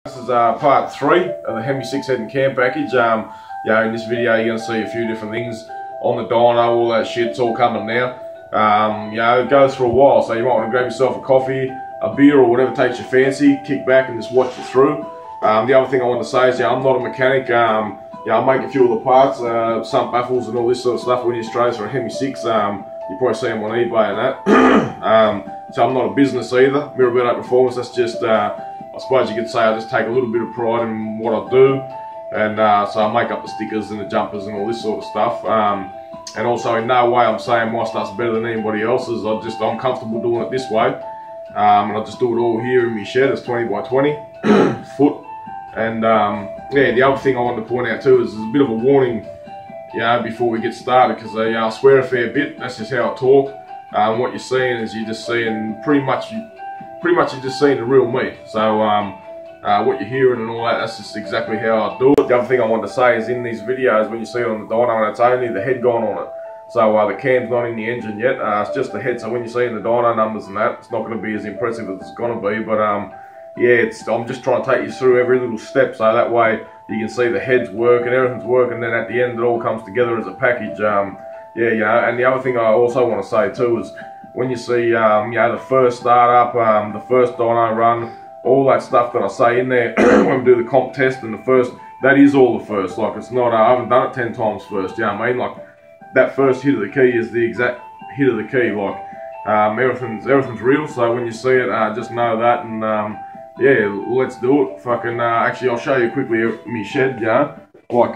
This is part 3 of the Hemi 6 head and cam package. In this video you're going to see a few different things on the dyno, all that shit. It's all coming now. It goes for a while, so you might want to grab yourself a coffee, a beer or whatever takes your fancy, kick back and just watch it through. The other thing I want to say is I'm not a mechanic. I make a few of the parts, sump baffles and all this sort of stuff when you Australians for a Hemi 6. You probably see them on eBay and that. So I'm not a business either. Mirabito Performance, that's just, I suppose you could say I just take a little bit of pride in what I do. And so I make up the stickers and the jumpers and all this sort of stuff. And also in no way I'm saying my stuff's better than anybody else's. I'm comfortable doing it this way. And I just do it all here in my shed. It's 20 by 20 foot. And the other thing I wanted to point out too is there's a bit of a warning, before we get started, because I swear a fair bit. That's just how I talk. What you're seeing is you're just seeing pretty much you're just seeing the real me. So what you're hearing and all that, that's just exactly how I do it. The other thing I wanted to say is in these videos, when you see it on the dyno, it's only the head gone on it. So the cam's not in the engine yet. It's just the head. So when you see in the dyno numbers and that, it's not going to be as impressive as it's going to be. But I'm just trying to take you through every little step, so that way you can see the heads work and everything's working. Then at the end, it all comes together as a package. And the other thing I also want to say too is when you see the first startup, the first dyno run, all that stuff that I say in there when we do the comp test and the first, that is all the first. Like, it's not, I haven't done it 10 times first, you know what I mean? Like, that first hit of the key is the exact hit of the key. Like, everything's real, so when you see it, just know that. And let's do it. Fucking, actually I'll show you quickly my shed, like,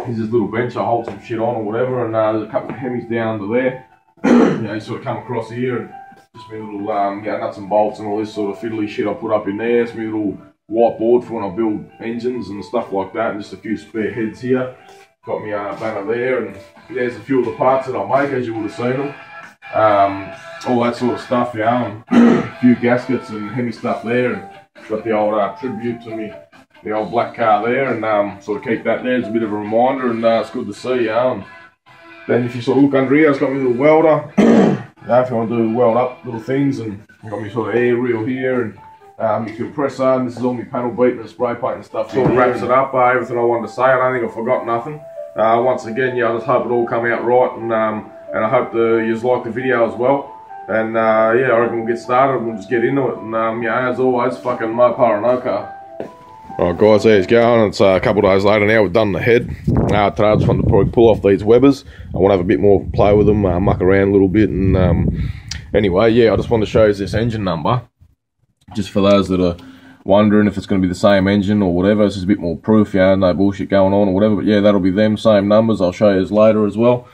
here's this little bench I hold some shit on or whatever, and there's a couple of Hemis down under there. You sort of come across here, and just my little nuts and bolts and all this sort of fiddly shit I put up in there. It's my little whiteboard for when I build engines and stuff like that, and just a few spare heads here. Got my banner there, and there's a few of the parts that I make, as you would have seen them. All that sort of stuff, and a few gaskets and Hemi stuff there, and got the old tribute to me, the old black car there, and sort of keep that there as a bit of a reminder, and it's good to see, and then if you sort of look under here, it's got my little welder. If you want to do weld up little things, and I've got my sort of air reel here, and my compressor, and this is all my panel beating and spray paint and stuff. Sort of wraps it up, everything I wanted to say. I don't think I forgot nothing. Once again, I just hope it all come out right, and I hope you like the video as well. And I reckon we'll get started and we'll just get into it. And as always, fucking Mopar and no car. Alright guys, there it's going. It's a couple of days later now, we've done the head. Today I just wanted to probably pull off these Webbers. I want to have a bit more play with them, muck around a little bit. And anyway, I just wanted to show you this engine number. Just for those that are wondering if it's going to be the same engine or whatever. It's just a bit more proof, no bullshit going on or whatever. But that'll be them, same numbers. I'll show you later as well.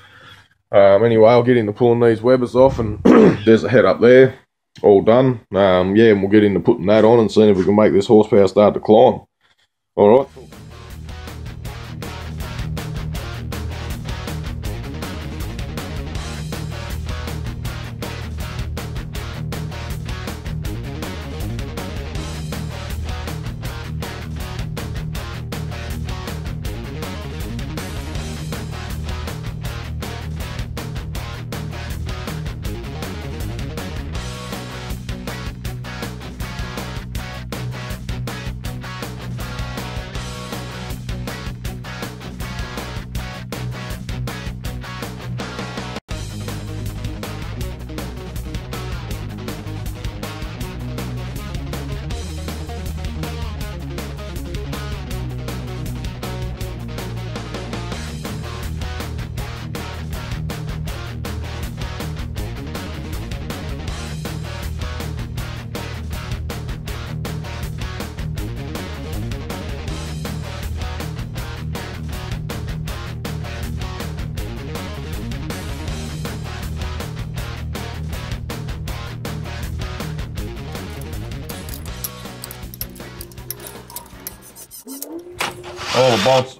Anyway, I'll get into pulling these Webbers off, and there's the head up there, all done. And we'll get into putting that on and seeing if we can make this horsepower start to climb. Alright.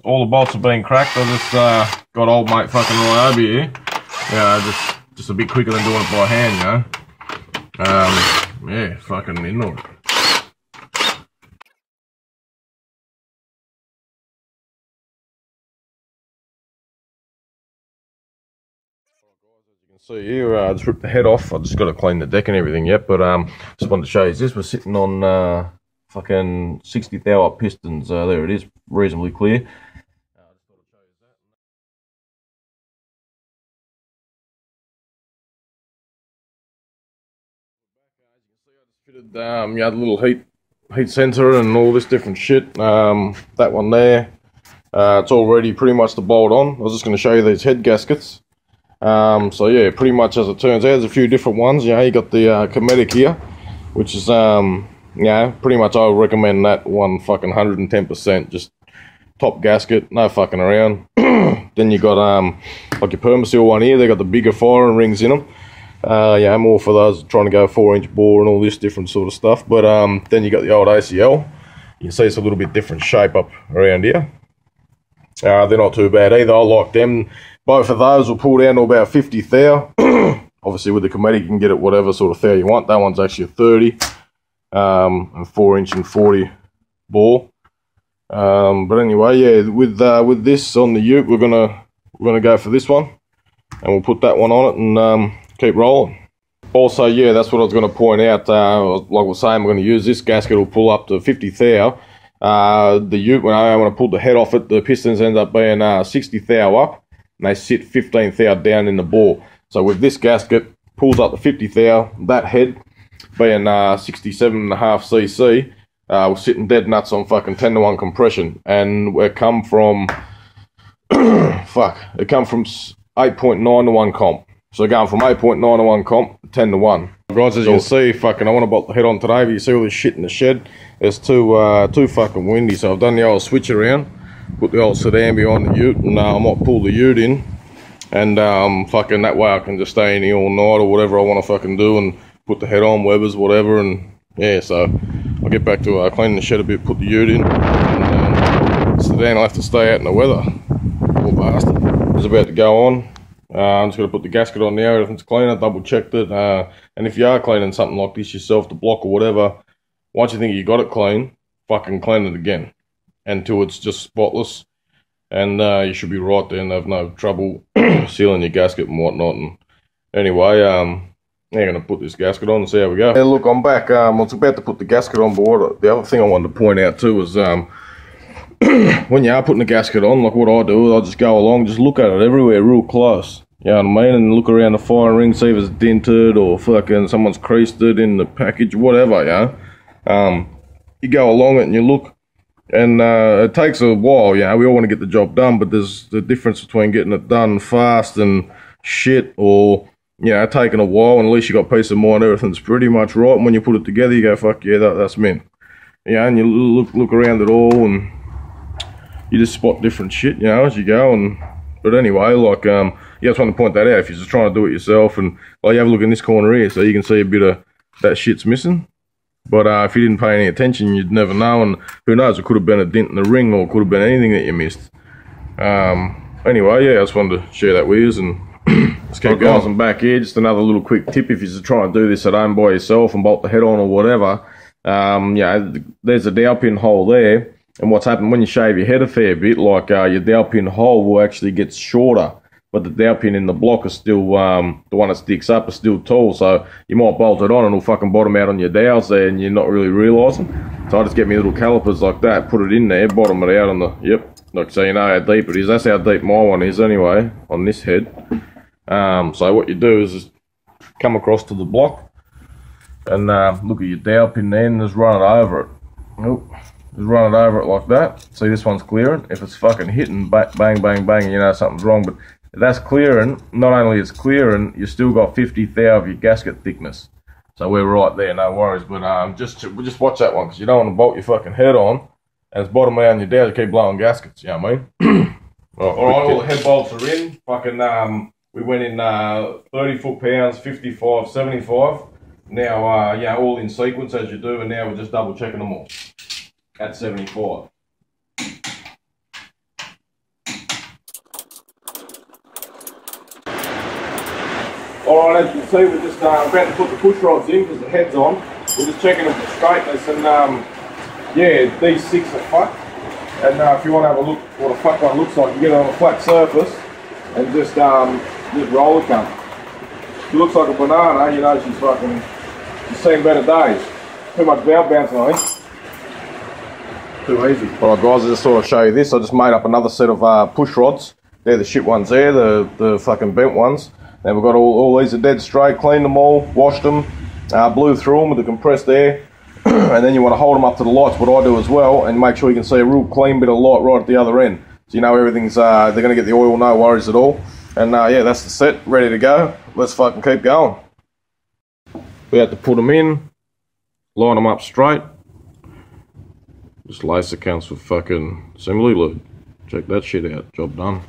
All the bolts have been cracked. I just got old mate fucking Roy over here. Just a bit quicker than doing it by hand, fucking into it. See here, I just ripped the head off. I just got to clean the deck and everything yet, but just wanted to show you this. We're sitting on fucking 60 thou up pistons. There it is, reasonably clear. Fitted, yeah, the little heat sensor and all this different shit. That one there, it's already pretty much the bolt on. I was just going to show you these head gaskets. So yeah, pretty much as it turns out, there's a few different ones. You know, you got the Kinetic here, which is yeah, pretty much I would recommend that one. Fucking 110%, just top gasket, no fucking around. Then you got like your Permaseal one here. They got the bigger firing rings in them. Yeah, more for those trying to go 4-inch bore and all this different sort of stuff. But then you got the old ACL. You can see it's a little bit different shape up around here. They're not too bad either. I like them. Both of those will pull down to about 50 thou. Obviously with the Kinetic you can get it whatever sort of thou you want. That one's actually a 30 and 4-inch and 40 bore. But anyway, yeah, with this on the ute, we're gonna go for this one, and we'll put that one on it and keep rolling. Also, yeah, that's what I was going to point out. Like I was saying, we're going to use this gasket. Will pull up to 50 thou. The ute, when I pulled the head off it, the pistons end up being 60 thou up, and they sit 15 thou down in the bore. So with this gasket, pulls up to 50 thou. That head being 67.5 cc, we're sitting dead nuts on fucking 10-to-1 compression, and we come from it come from 8.9 to 1 comp. So going from 8.9 to 1 comp to 10 to 1. Guys, as you can see, fucking I want to bolt the head on today, but you see all this shit in the shed. It's too fucking windy, so I've done the old switch around, put the old sedan behind the ute, and I might pull the ute in, and fucking that way I can just stay in here all night or whatever I want to fucking do, and put the head on, Weber's, whatever, and yeah, so I'll get back to cleaning the shed a bit, put the ute in, and the sedan will have to stay out in the weather. Poor bastard. It's about to go on. I'm just going to put the gasket on now, everything's clean, I double checked it, and if you are cleaning something like this yourself, the block or whatever, once you think you got it clean, fucking clean it again, until it's just spotless, and you should be right there and have no trouble sealing your gasket and whatnot. And anyway, I'm going to put this gasket on and see how we go. Hey, look, I'm back. I was about to put the gasket on board. The other thing I wanted to point out too is, when you are putting the gasket on, like what I do, I just go along, just look at it everywhere real close. You know what I mean? And look around the firing ring, see if it's dented or fucking someone's creased it in the package, whatever, you know. You go along it and you look, and it takes a while, you know. We all want to get the job done, but there's the difference between getting it done fast and shit, or, you know, taking a while, and at least you got peace of mind, everything's pretty much right, and when you put it together, you go, fuck yeah, that's mint. Yeah, and you look around it all, and you just spot different shit, you know, as you go. And but anyway, like, yeah, I just want to point that out. If you're just trying to do it yourself, and like, you have a look in this corner here, so you can see a bit of that shit's missing. But if you didn't pay any attention, you'd never know, and who knows, it could have been a dent in the ring, or it could have been anything that you missed. Anyway, yeah, I just wanted to share that with you, and let's keep going. I'm back here, just another little quick tip if you're just trying to do this at home by yourself and bolt the head on or whatever. Yeah, there's a dowel pin hole there. And what's happened when you shave your head a fair bit, like your dowel pin hole will actually get shorter, but the dowel pin in the block is still, the one that sticks up is still tall, so you might bolt it on and it'll fucking bottom out on your dowels there and you're not really realising. So I just get me little calipers like that, put it in there, bottom it out on the, yep, like so you know how deep it is. That's how deep my one is anyway, on this head. So what you do is just come across to the block and look at your dowel pin there and just run it over it. Nope. Just run it over it like that. See, this one's clearing. If it's fucking hitting, bang, bang, bang, you know something's wrong. But if that's clearing, not only is clearing, you still got 50 thou of your gasket thickness. So we're right there, no worries. But just watch that one, because you don't want to bolt your fucking head on, and it's bottom out on your dowel, you keep blowing gaskets, you know what I mean? Alright, all the head bolts are in. Fucking, we went in 30 foot-pounds, 55, 75. Now, yeah, all in sequence as you do, and now we're just double checking them all. At 75. Alright, as you can see, we're just about to put the push rods in because the head's on. We're just checking them for straightness, and yeah, these 6 are fucked. And if you want to have a look what a fucked one looks like, you get it on a flat surface and just roll it down. She looks like a banana, you know, she's seen better days. Too much valve bouncing, I think. Too easy. Alright guys, I just thought I'd show you this. I just made up another set of push rods. They're the shit ones there, the fucking bent ones. And we've got all these are dead straight, cleaned them all, washed them, blew through them with the compressed air. And then you want to hold them up to the lights, what I do as well, and make sure you can see a real clean bit of light right at the other end. So you know everything's, they're going to get the oil, no worries at all. And yeah, that's the set, ready to go. Let's fucking keep going. We have to put them in, line them up straight. Just lacer counts for fucking assembly lube. Check that shit out, job done.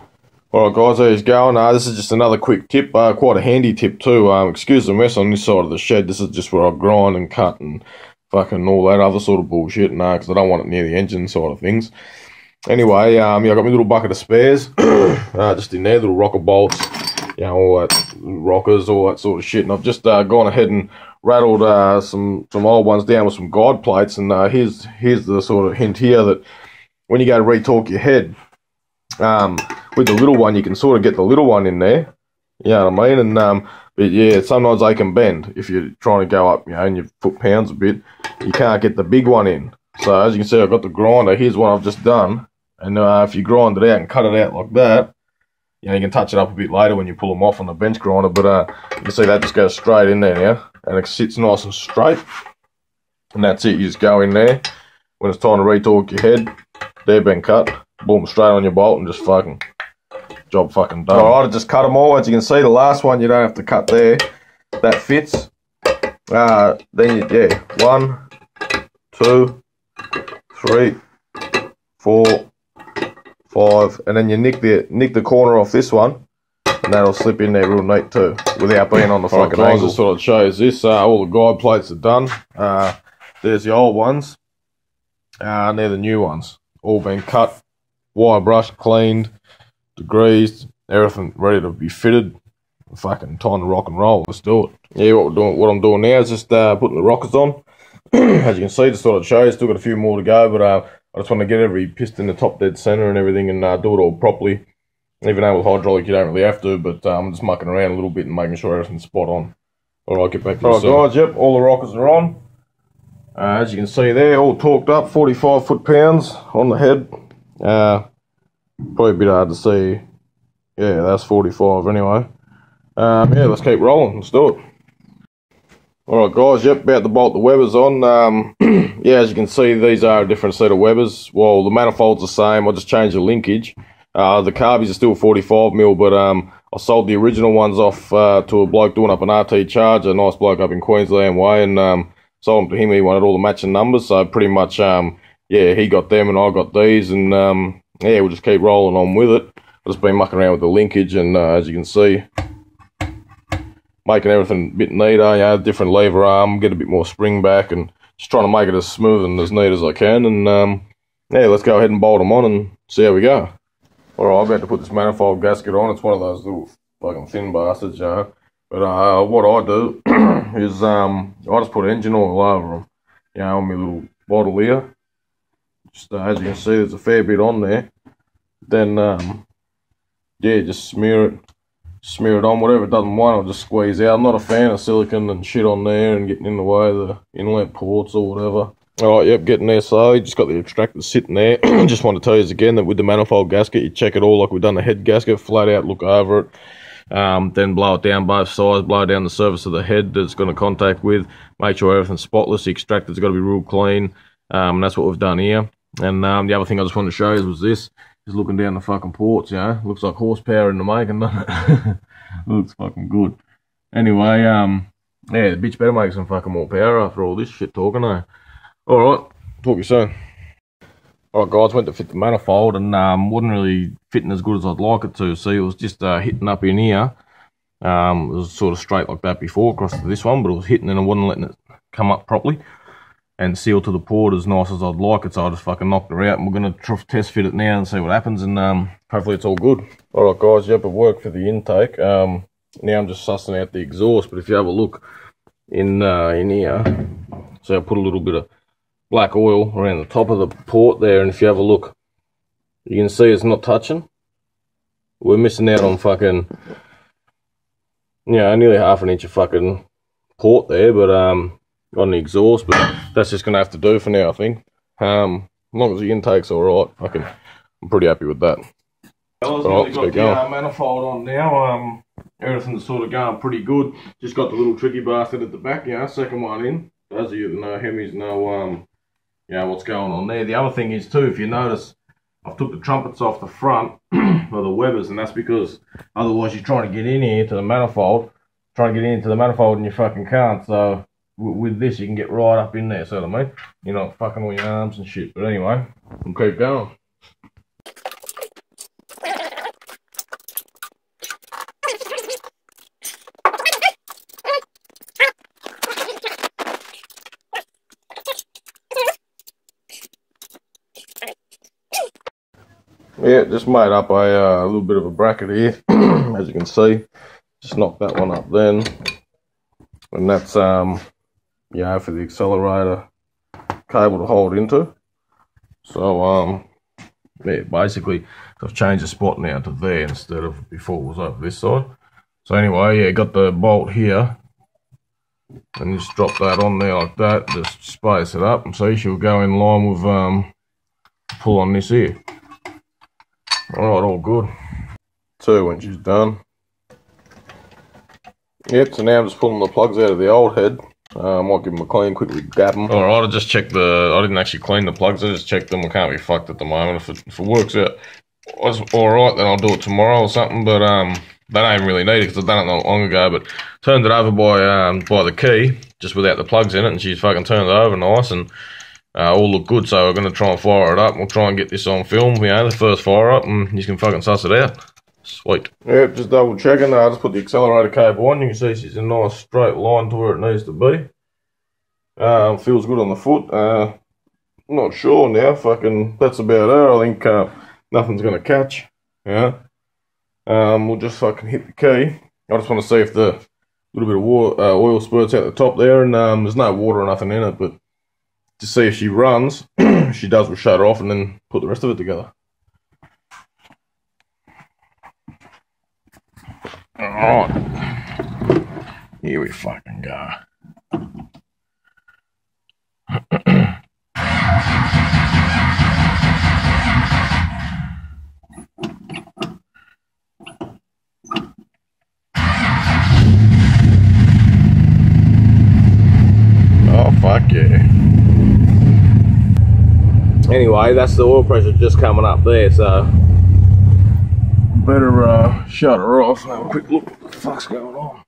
Alright guys, there he's going. This is just another quick tip, quite a handy tip too. Excuse the mess on this side of the shed. This is just where I grind and cut and fucking all that other sort of bullshit. Because I don't want it near the engine side of things. Anyway, yeah, I got my little bucket of spares. Just in there, little rocker bolts, you know, all that rockers, all that sort of shit. And I've just gone ahead and rattled some old ones down with some guide plates. And here's the sort of hint here that when you go to retorque your head, with the little one, you can sort of get the little one in there. You know what I mean? And but yeah, sometimes they can bend if you're trying to go up, you know, and your foot pounds a bit. You can't get the big one in. So as you can see, I've got the grinder. Here's what I've just done. And if you grind it out and cut it out like that, you know, you can touch it up a bit later when you pull them off on the bench grinder. But you can see that just goes straight in there now, and it sits nice and straight. And that's it. You just go in there when it's time to retorque your head. They've been cut. Boom, straight on your bolt and just fucking job fucking done. Alright, I just cut them all. As you can see, the last one you don't have to cut there. That fits. Then you, yeah, 1, 2, 3, 4, 5, and then you nick the corner off this one, and that'll slip in there real neat too, without being on the fucking angle. Just thought I'd show you this. All the guide plates are done. There's the old ones, and they're the new ones. All been cut, wire brushed, cleaned, degreased, everything ready to be fitted. Fucking time to rock and roll. Let's do it. Yeah, what I'm doing now is just putting the rockers on. As you can see, just thought I'd show you. Still got a few more to go, but I just want to get every piston in the top dead center and everything, and do it all properly. Even though with hydraulic you don't really have to, but I'm just mucking around a little bit and making sure everything's spot on. Alright, get back to this. Alright guys, yep, all the rockers are on. As you can see there, all torqued up, 45 foot-pounds on the head. Probably a bit hard to see. Yeah, that's 45 anyway. Yeah, let's keep rolling. Let's do it. Alright guys, yep, about to bolt the Webbers on. Yeah, as you can see, these are a different set of Webbers. Well, the manifold's the same, I just changed the linkage. The carbies are still 45mm, but I sold the original ones off to a bloke doing up an RT Charger, a nice bloke up in Queensland way, and sold them to him. He wanted all the matching numbers, so pretty much, yeah, he got them and I got these, and yeah, we'll just keep rolling on with it. I've just been mucking around with the linkage, and as you can see, making everything a bit neater, you know, different lever arm, get a bit more spring back, and just trying to make it as smooth and as neat as I can. And yeah, let's go ahead and bolt them on and see how we go. Alright, I'm about to put this manifold gasket on. It's one of those little fucking thin bastards, you know. But what I do is I just put engine oil over them, you know, on my little bottle here. Just as you can see, there's a fair bit on there. Then yeah, just smear it on. Whatever it doesn't want, I'll just squeeze out. I'm not a fan of silicone and shit on there and getting in the way of the inlet ports or whatever. Alright, yep, getting there slowly. Just got the extractor sitting there. Just want to tell you again that with the manifold gasket, you check it all like we've done the head gasket, flat out, look over it. Then blow it down both sides, blow down the surface of the head that it's going to contact with. Make sure everything's spotless. The extractor's got to be real clean. And that's what we've done here. And the other thing I just wanted to show you was this. Just looking down the fucking ports, you know. Looks like horsepower in the making, doesn't it? Looks fucking good. Anyway, yeah, the bitch better make some fucking more power after all this shit talking, eh? Alright, talk to you soon. Alright guys, went to fit the manifold and wasn't really fitting as good as I'd like it to. See, it was just hitting up in here. It was sort of straight like that before across to this one, but it was hitting and I wasn't letting it come up properly and seal to the port as nice as I'd like it, so I just fucking knocked her out, and we're going to test fit it now and see what happens, and hopefully it's all good. Alright guys, yep, it worked for the intake. Now I'm just sussing out the exhaust, but if you have a look in here, so I put a little bit of black oil around the top of the port there, and if you have a look, you can see it's not touching. We're missing out on fucking, you know, nearly half an inch of fucking port there, but on the exhaust, but that's just gonna have to do for now, I think. long as the intake's alright, I'm pretty happy with that. Alright, let's get going. Manifold on now. Everything's sort of going pretty good. Just got the little tricky bastard at the back, you know, second one in. Those of you that know Hemis know, you know, what's going on there. The other thing is too, if you notice, I've took the trumpets off the front of the Webbers, and that's because otherwise you're trying to get in here to the manifold, and you fucking can't. So with this, you can get right up in there, sort of, mate. You're not fucking all your arms and shit. But anyway, we'll keep going. Yeah, just made up a little bit of a bracket here, as you can see. Just knocked that one up then. And that's, you know, for the accelerator cable to hold into. So, yeah, basically, I've changed the spot now to there instead of before it was over this side. So anyway, yeah, got the bolt here. And just drop that on there like that, just space it up. And see, she'll go in line with, pull on this here. Alright, all good. So when she's done. Yep, so now I'm just pulling the plugs out of the old head. I might give them a clean, quickly gap them. Alright, I just checked I didn't actually clean the plugs, I just checked them. I can't be fucked at the moment. If it works out alright, then I'll do it tomorrow or something, but they don't even really need it because I've done it not long ago, but turned it over by the key, just without the plugs in it, and she's fucking turned it over nice, and all look good. So we're going to try and fire it up. We'll try and get this on film, you know, the first fire up, and you can fucking suss it out. Sweet. Yep, just double checking. I just put the accelerator cable on. You can see she's a nice straight line to where it needs to be. Feels good on the foot. Not sure now. Fucking, that's about her. I think nothing's going to catch. Yeah. We'll just fucking hit the key. I just want to see if the little bit of oil spurts out the top there, and there's no water or nothing in it, but to see if she runs. If she does, we'll shut her off and then put the rest of it together. Alright. Here we fucking go. Oh, fuck yeah. Anyway, that's the oil pressure just coming up there, so better shut her off and have a quick look what the fuck's going on.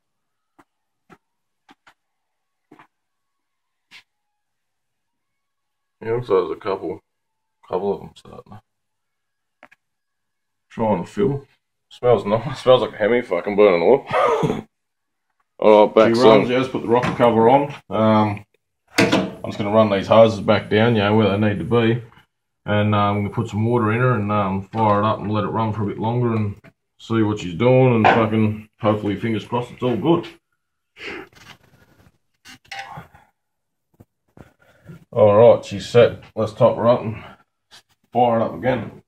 Yeah, looks like there's a couple of them starting to trying to fill. Smells nice. Smells like a Hemi fucking burning oil. Alright, back soon. Just put the rocker cover on. I'm just going to run these hoses back down, you know, where they need to be. And I'm going to put some water in her and fire it up and let it run for a bit longer and see what she's doing, and fucking hopefully, fingers crossed, it's all good. Alright, she's set. Let's top her up and fire it up again.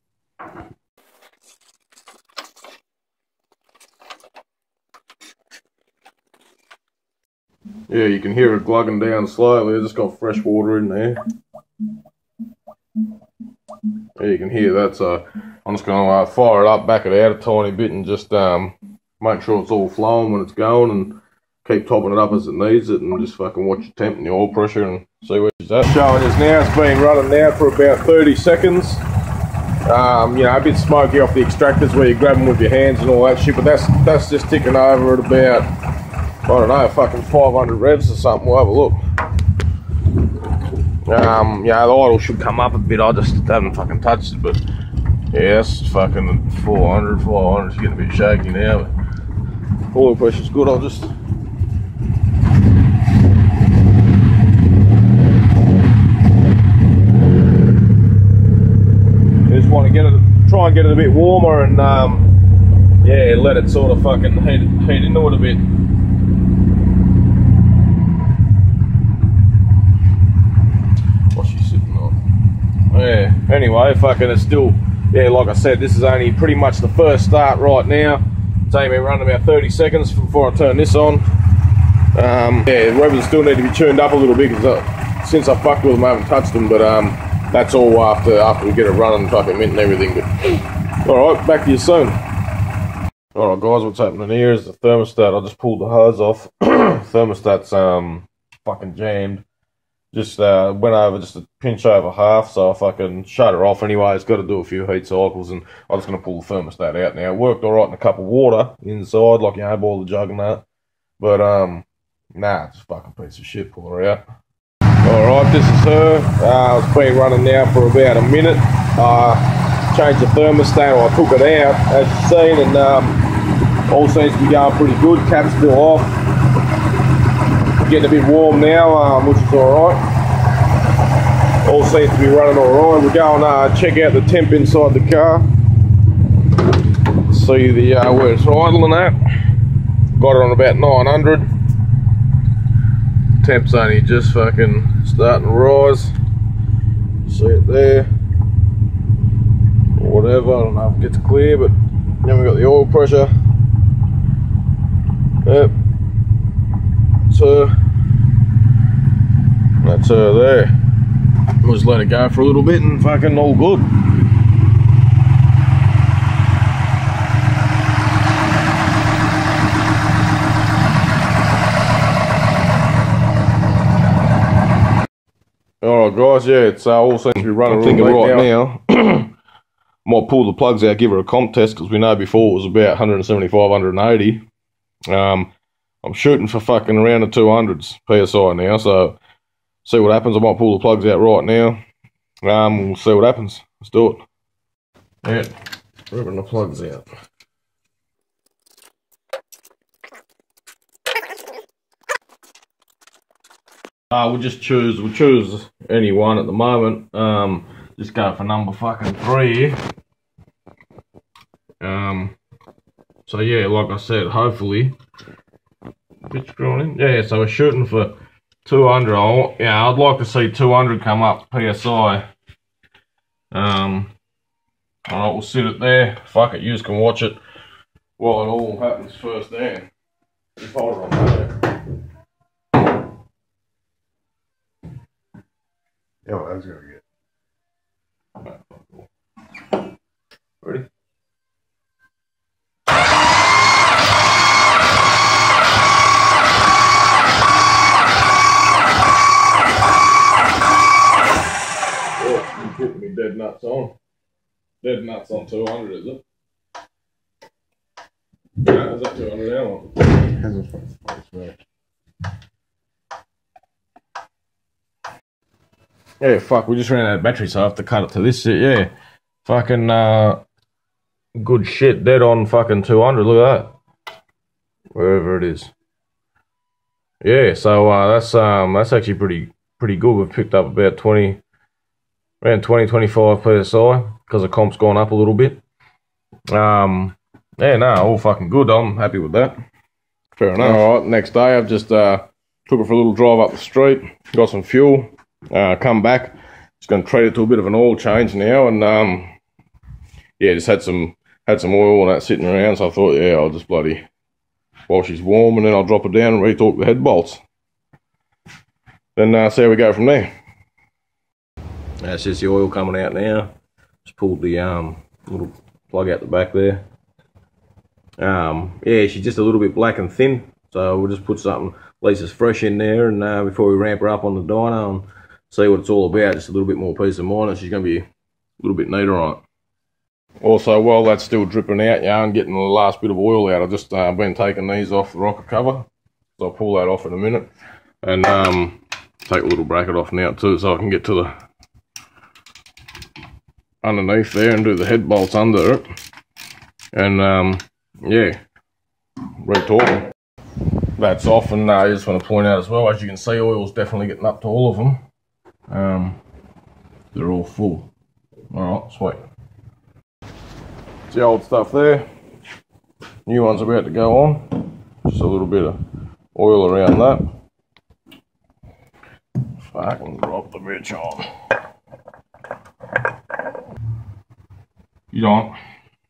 Yeah, you can hear it glugging down slowly. I just got fresh water in there. Yeah, you can hear that, so I'm just going to fire it up, back it out a tiny bit, and just make sure it's all flowing when it's going, and keep topping it up as it needs it, and just fucking watch your temp and the oil pressure and see where she's at. Showing us now, it's been running now for about 30 seconds. You know, a bit smoky off the extractors where you grab them with your hands and all that shit, but that's just ticking over at about, I don't know, fucking 500 revs or something. We'll have a look. Yeah, the idle should come up a bit. I just haven't fucking touched it, but yeah, it's fucking 400. It's getting a bit shaky now, but oil pressure's good. I'll just want to get it, try and get it a bit warmer, and yeah, let it sort of fucking heat into it a bit. Yeah, anyway, fucking it's still, yeah, like I said, this is only pretty much the first start right now. It's only been running about 30 seconds before I turn this on. Yeah, the weapons still need to be tuned up a little bit, because since I fucked with them, I haven't touched them, but that's all after we get it running, fucking mint and everything. But alright, back to you soon. Alright guys, what's happening here is the thermostat. I just pulled the hose off. Thermostat's fucking jammed. Just went over just a pinch over half, so if I can shut it off anyway, it's got to do a few heat cycles, and I'm just going to pull the thermostat out now. It worked alright in a cup of water inside, like, you know, boil the jug and that. But, nah, it's a fucking piece of shit, pull her out. Alright, this is her. It's been running now for about a minute. Changed the thermostat, I took it out, as you've seen, and all seems to be going pretty good. Cap's still off. Getting a bit warm now, which is alright. All seems to be running alright. We're going check out the temp inside the car. See the where it's idling at. Got it on about 900. Temp's only just fucking starting to rise. See it there. Or whatever, I don't know if it gets clear, but then we got the oil pressure. Yep. So that's her there. We'll just let it go for a little bit and fucking all good. Alright guys, yeah, it's all seems to be running right now. Might pull the plugs out, give her a comp test, because we know before it was about 175, 180. I'm shooting for fucking around the 200s PSI now, so see what happens. I might pull the plugs out right now. We'll see what happens. Let's do it. Yeah, ripping the plugs out. We'll choose any one at the moment. Just go for number fucking 3 here. So yeah, like I said, hopefully. Yeah, so we're shooting for 200. Yeah, I'd like to see 200 come up PSI. Alright, we'll sit it there. Fuck it, you can watch it while it all happens first down. Just hold it on there. Yeah, well, that's gonna get. Ready? Putting me dead nuts on. Dead nuts on 200, is it? Yeah, is that 200 now? Hasn't fucking. Yeah, fuck, we just ran out of battery, so I have to cut it to this shit, yeah. Fucking, good shit, dead on fucking 200, look at that. Wherever it is. Yeah, so, that's actually pretty good. We've picked up about around 20-25 PSI, because the comp's gone up a little bit. Yeah, no, all fucking good. I'm happy with that. Fair enough. Alright, next day I've just took it for a little drive up the street, got some fuel, come back. Just going to treat it to a bit of an oil change now, and yeah, just had some oil and that sitting around, so I thought, yeah, I'll just bloody, while she's warm, and then I'll drop it down and retorque the head bolts. Then see how we go from there. That's just the oil coming out now. Just pulled the little plug out the back there. Yeah, she's just a little bit black and thin, so we'll just put something at least as fresh in there, and before we ramp her up on the dyno and see what it's all about, just a little bit more peace of mind, and she's going to be a little bit neater on it. Also, while that's still dripping out, yeah, and getting the last bit of oil out, I've just been taking these off the rocker cover, so I'll pull that off in a minute, and take a little bracket off now too, so I can get to the underneath there and do the head bolts under it, and yeah, retorque. That's off, and I just want to point out as well, as you can see, oil's definitely getting up to all of them. They're all full. Alright, sweet. It's the old stuff there. New one's about to go on. Just a little bit of oil around that. Fucking drop the bitch on. You don't.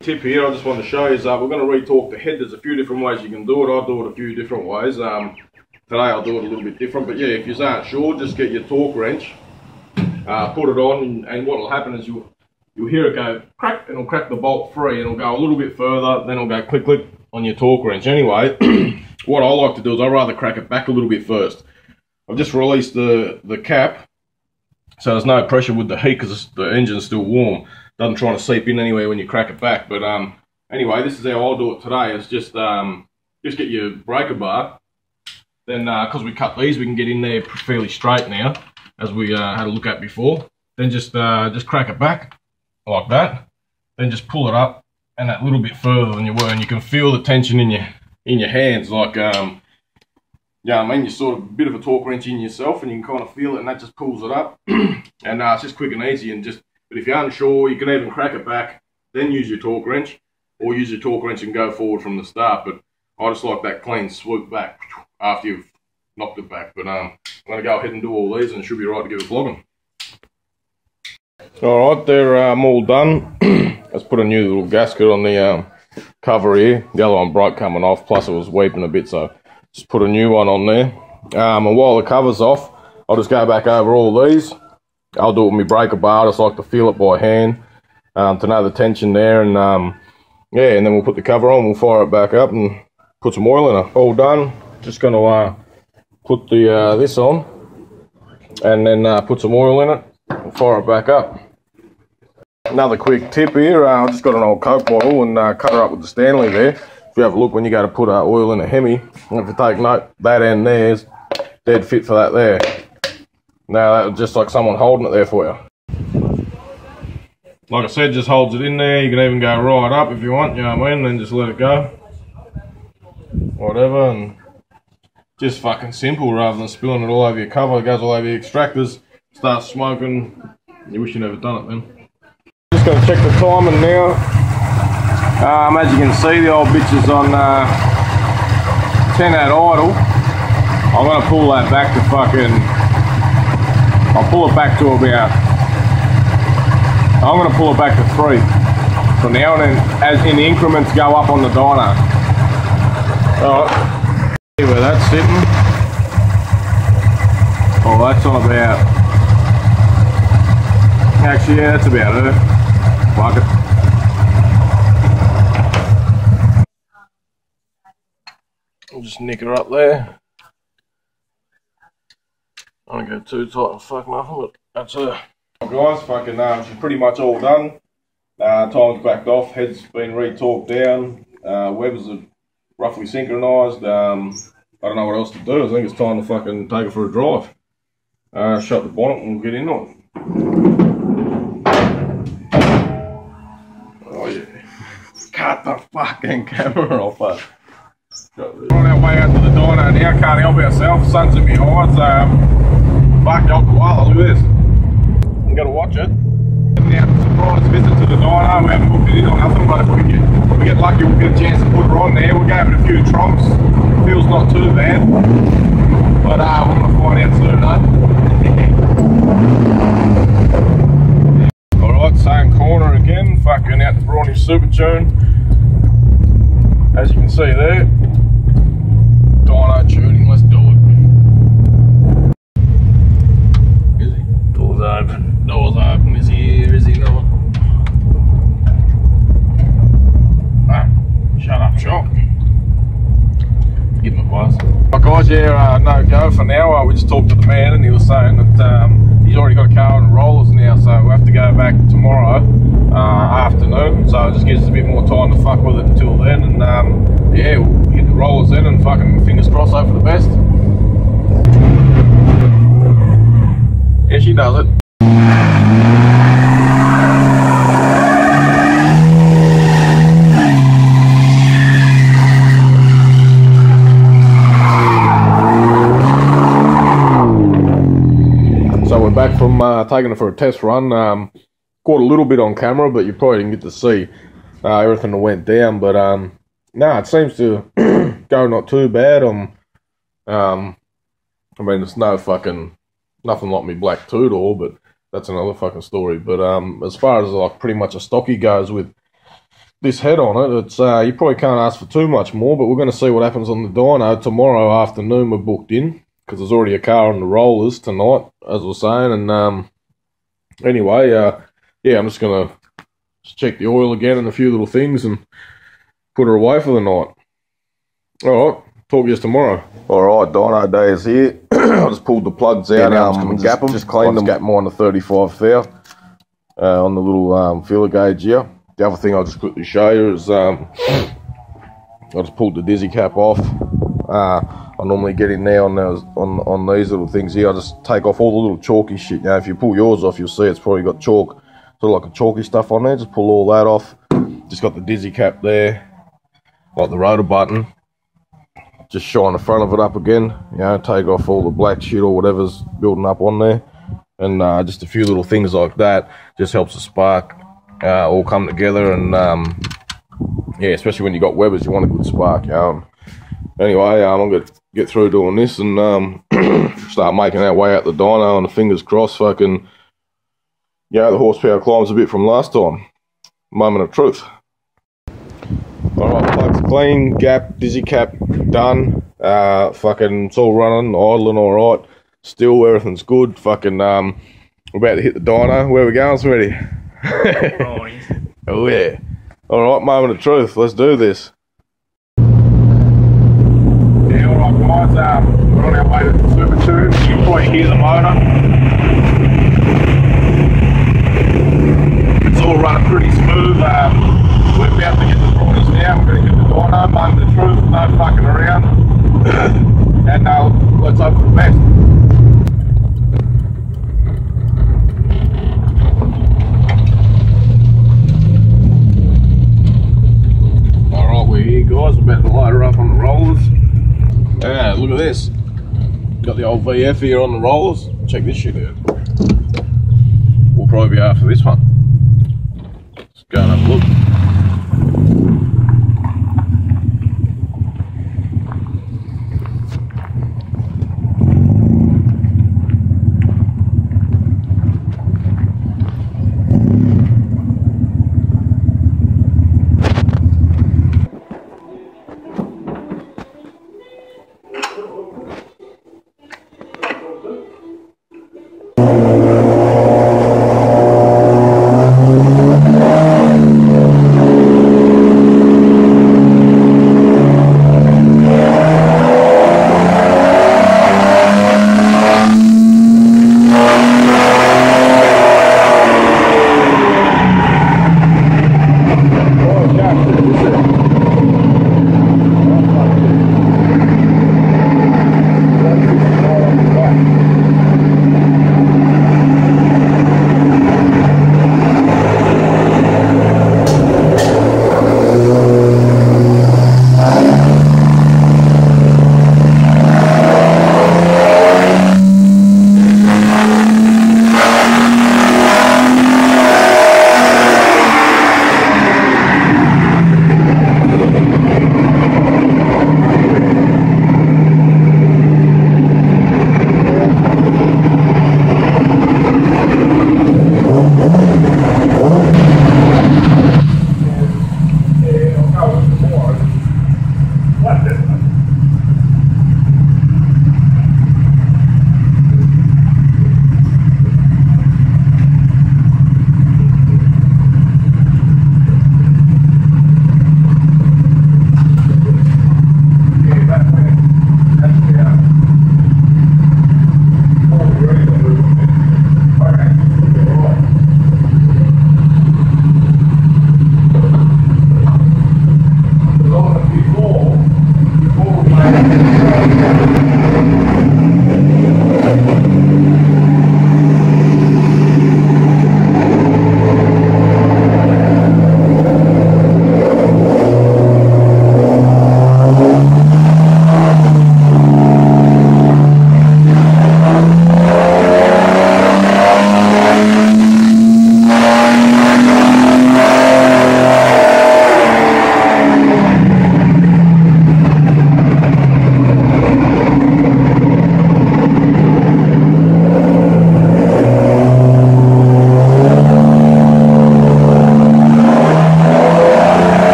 Tip here, I just want to show you is we're going to retorque the head. There's a few different ways you can do it. I do it a few different ways. Today I'll do it a little bit different, but yeah, if you aren't sure, just get your torque wrench put it on, and what will happen is you'll hear it go crack, and it'll crack the bolt free, and it'll go a little bit further, then it'll go click click on your torque wrench. Anyway, what I like to do is I'd rather crack it back a little bit first. I've just released the cap, so there's no pressure with the heat because the engine's still warm. Doesn't try to seep in anywhere when you crack it back. But anyway, this is how I'll do it today. It's just get your breaker bar. Then because we cut these, we can get in there fairly straight now, as we had a look at before. Then just crack it back like that. Then just pull it up and that little bit further than you were, and you can feel the tension in your hands, like yeah, I mean, you're sort of a bit of a torque wrench in yourself, and you can kind of feel it, and that just pulls it up. And it's just quick and easy. And but if you're unsure, you can even crack it back, then use your torque wrench, or use your torque wrench and go forward from the start. But I just like that clean swoop back after you've knocked it back. But I'm going to go ahead and do all these, and it should be right to give it vlogging. Alright, they're all done. Let's put a new little gasket on the cover here. The other one broke coming off, plus it was weeping a bit, so just put a new one on there. And while the cover's off, I'll just go back over all these. I'll do it with my breaker bar. I just like to feel it by hand to know the tension there. And yeah, and then we'll put the cover on, we'll fire it back up and put some oil in it. All done. Just going to put the this on, and then put some oil in it and fire it back up. Another quick tip here, I've just got an old Coke bottle and cut her up with the Stanley there. If you have a look when you go to put oil in a Hemi, and if you take note, that end there's dead fit for that there. Now that was just like someone holding it there for you. Like I said, just holds it in there. You can even go right up if you want, you know what I mean, then just let it go. Whatever, and just fucking simple rather than spilling it all over your cover. It goes all over your extractors, starts smoking. You wish you never done it then. Just going to check the timing now. As you can see, the old bitch is on 10 at idle. I'm going to pull that back to I'll pull it back to about, I'm going to pull it back to 3 for now, and then as in the increments go up on the dyno. Alright, see where that's sitting. Oh, that's on about, actually yeah, that's about it. Fuck it. I'll just nick her up there. I don't go too tight and fuck nothing, but that's her. Guys, fucking she's pretty much all done. Time's backed off, head's been re-torqued down, webs are roughly synchronised. I don't know what else to do. I think it's time to fucking take it for a drive. Shut the bonnet and we'll get into it. Oh yeah. Cut the fucking camera off us. We're on our way out to the dyno now, can't help ourselves, sun's in my eyes, fuck y'all koala, look at this. You gotta watch it. Now, surprise visit to the dyno, we haven't booked it in or nothing, but if we get lucky we'll get a chance to put her on there. We'll go with a few trunks, feels not too bad, but we're gonna find out soon, though. Alright, same corner again, fucking out the Brawny Super Tune. As you can see there, dyno tuning, let's do it. Is he? Doors open, is he here, is he not? Ah, shut up shop. Give him a buzz. Right guys, yeah, no go for now. We just talked to the man and he was saying that he's already got a car on rollers now, so we'll have to go back tomorrow afternoon, so it just gives us a bit more time to fuck with it until then, and yeah, we'll hit the rollers in and fucking fingers crossed, hope for the best. Yeah, she does it. So we're back from taking it for a test run. Caught a little bit on camera, but you probably didn't get to see everything that went down. But no, it seems to go not too bad. I mean, there's nothing like me black two-door, but that's another fucking story. But as far as like pretty much a stocky goes with this head on it, it's you probably can't ask for too much more. But we're going to see what happens on the dyno tomorrow afternoon. We're booked in because there's already a car on the rollers tonight, as I was saying, and Anyway, yeah, I'm just gonna check the oil again and a few little things and put her away for the night. Alright, talk to you tomorrow. Alright, dyno day is here. I just pulled the plugs out. Now I'm just gonna just cleaned them. Gap mine to 35 thou on the little feeler gauge here. The other thing I'll just quickly show you is I just pulled the dizzy cap off. I normally get in there on these little things here. I just take off all the little chalky shit. Now, if you pull yours off, you'll see it's probably got chalk, sort of like a chalky stuff on there. Just pull all that off. Just got the dizzy cap there, like the rotor button. Just shine the front of it up again. You know, take off all the black shit or whatever's building up on there, and just a few little things like that. Just helps the spark all come together, and yeah, especially when you got Webbers, you want a good spark. Anyway, I'm gonna get through doing this and start making our way out the dyno, and the fingers crossed, fucking, yeah, the horsepower climbs a bit from last time. Moment of truth. Alright, plugs clean, gap, dizzy cap done. Fucking, it's all running, idling alright. Still, everything's good. Fucking, we're about to hit the dyno. Where are we going, Smitty? Oh yeah. Alright, moment of truth. Let's do this. Yeah, alright guys, we're on our way to the Super 2. You can probably hear the motor. It's all running pretty smooth. We're about to get the rollers now. We're going to get the dyno, moment of truth, no fucking around. And let's hope for the best. Alright, we're here guys, we're about to load her up on the rollers. Yeah, look at this. Got the old VF here on the rollers. Check this shit out. We'll probably be after this one. Let's go and have a look.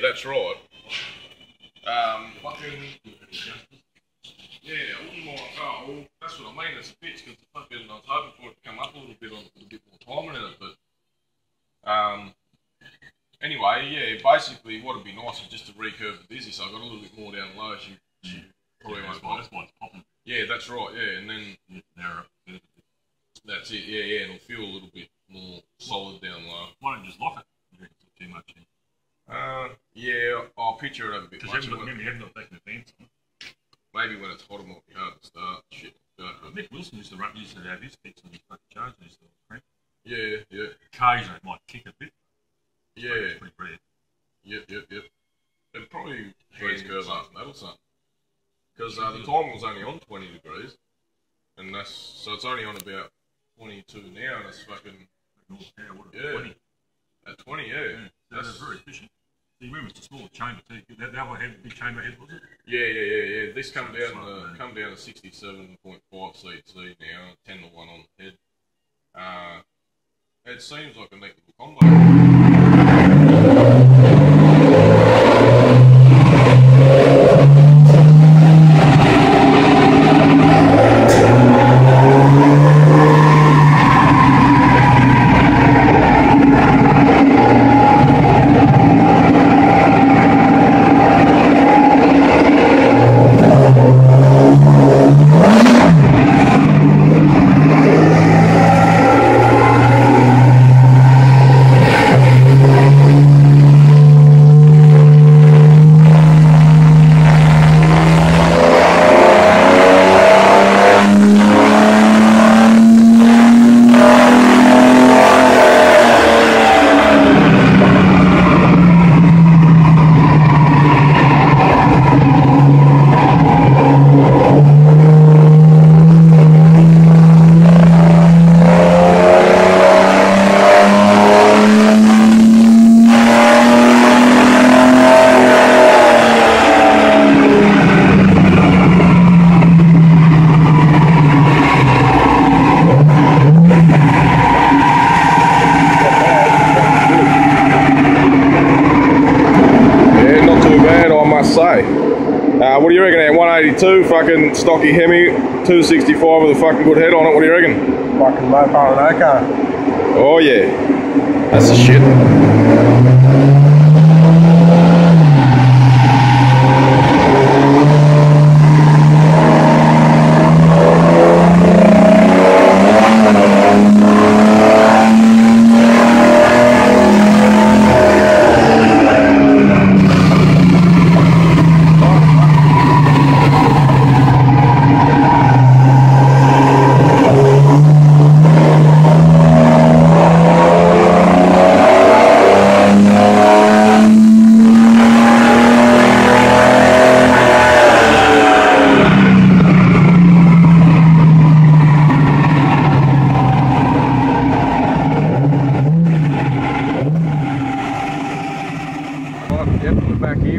that's right. Yeah, I wouldn't mind. Oh, well, that's what I mean. It's a bitch because I was hoping for it to come up a little bit on with a bit more timing in it, but anyway, yeah. Basically, what would be nice is just to recurve the dizzy, so I got a little bit more down low. She probably won't pop. That's why it's popping. Yeah, that's right. Yeah, and then narrow. That's it. Yeah, and it'll feel a little bit more solid down low. Why don't you just lock it? Too much. Yeah, I'll picture it a bit much. Remember, you haven't got back in the fence. Maybe when it's hot, it might be hard to start. Shit. Nick Wilson used to have his fix on his fucking charger. Yeah. Occasionally it might kick a bit. Yeah. It's pretty rare. Yep. It probably freeze curve after that or something. Because the timer was only on 20 degrees. And so it's only on about 22 now, and it's fucking... Yeah. 20. At 20, yeah. That's very efficient. You remember it's a small chamber too. That other big chamber head, was it? Yeah. This come down to 67.5 cc now, 10 to 1 on the head. It seems like a neat little combo. What do you reckon, at 182, fucking stocky Hemi, 265 with a fucking good head on it, what do you reckon? Fucking Mopar and car. Oh yeah, that's the shit.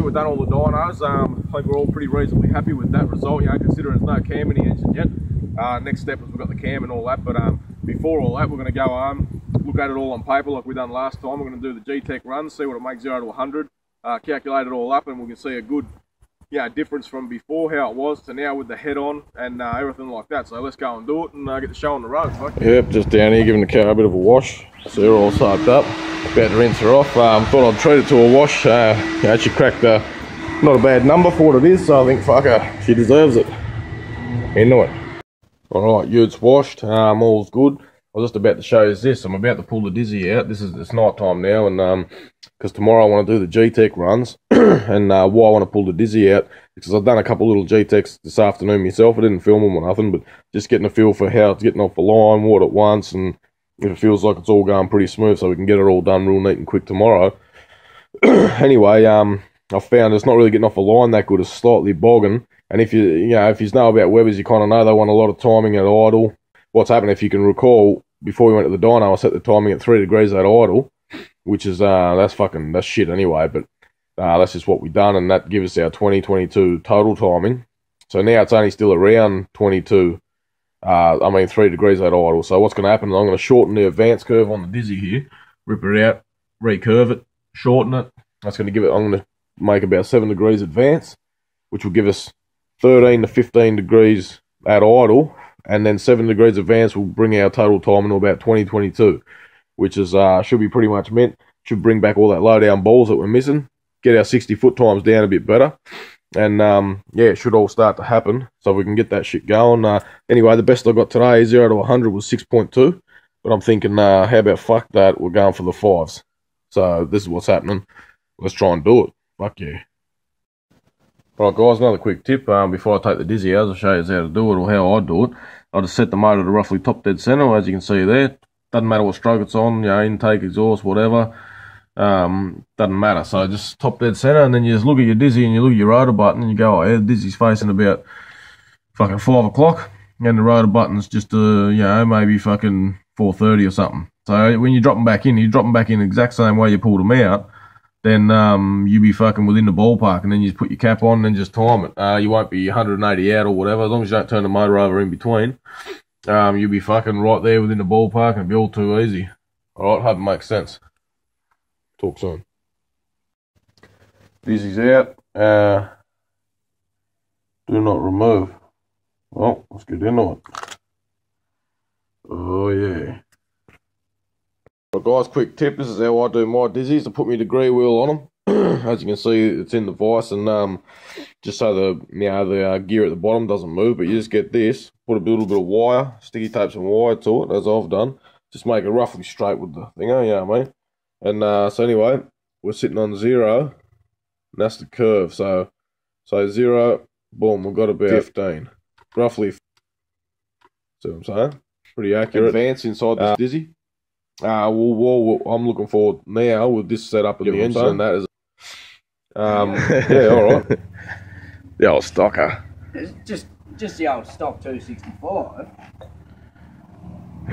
We've done all the dynos. I think we're all pretty reasonably happy with that result, considering there's no cam in the engine yet. Next step is we've got the cam and all that, but before all that, we're going to go home, look at it all on paper like we done last time. We're going to do the G-Tech run, see what it makes 0 to 100, calculate it all up, and we can see a good difference from before, how it was, to now with the head on and everything like that. So let's go and do it and get the show on the road. Yep, just down here giving the car a bit of a wash. So they're all soaked up. About to rinse her off. Thought I'd treat it to a wash. She cracked not a bad number for what it is, so I think fuck her, she deserves it. Into it. Alright, Utes washed, all's good. I was just about to show you this. I'm about to pull the dizzy out. It's night time now, and because tomorrow I want to do the G-Tech runs, and why I want to pull the dizzy out, because I've done a couple little G-Techs this afternoon myself. I didn't film them or nothing, but just getting a feel for how it's getting off the line, what it wants, and if it feels like it's all going pretty smooth, so we can get it all done real neat and quick tomorrow. Anyway, I found it's not really getting off the line that good. It's slightly bogging, and if you know about Webbers, you kind of know they want a lot of timing at idle. What's happened, if you can recall, before we went to the dyno, I set the timing at 3 degrees at idle, which is that's shit anyway, but that's just what we done, and that gives us our 2022 total timing. So now it's only still around 3 degrees at idle. So what's going to happen is I'm going to shorten the advance curve on the dizzy here, rip it out, recurve it, shorten it. That's going to give it, I'm going to make about 7 degrees advance, which will give us 13 to 15 degrees at idle, and then 7 degrees advance will bring our total time into about 2022, which is should be pretty much meant. Should bring back all that low down balls that we're missing, get our 60 foot times down a bit better, and yeah, it should all start to happen so we can get that shit going. Anyway, the best I got today, 0 to 100, was 6.2, but I'm thinking, how about fuck that, we're going for the 5s. So this is what's happening. Let's try and do it. Fuck yeah. Right guys, another quick tip before I take the dizzy out. I'll show you how to do it, or how I do it. I just set the motor to roughly top dead center, as you can see there. Doesn't matter what stroke it's on, you know, intake, exhaust, whatever. Doesn't matter. So just top dead center, and then you just look at your dizzy and you look at your rotor button and you go, oh yeah, the dizzy's facing about fucking 5 o'clock, and the rotor button's just you know, maybe fucking 4:30 or something. So when you drop them back in, the exact same way you pulled them out, then you be fucking within the ballpark, and then you just put your cap on and then just time it. You won't be 180 out or whatever, as long as you don't turn the motor over in between. You'll be fucking right there within the ballpark, and it'll be all too easy. Alright, hope it makes sense. Talk soon. Dizzy's out. Do not remove. Well, let's get into it. Oh yeah. Well guys, quick tip, this is how I do my dizzies. I put my degree wheel on them. As you can see, it's in the vise, and just so the gear at the bottom doesn't move, but you just get this, put a little bit of wire, sticky tape some wire to it, as I've done. Just make it roughly straight with the thinger, you know what I mean? And so anyway, we're sitting on 0, and that's the curve. So 0, boom, we've got about 15. Roughly, see what I'm saying? Pretty accurate. Advance inside this dizzy. Well, I'm looking forward now with this setup of the engine, and that is, yeah, alright. The old stocker. It's just the old stock 265.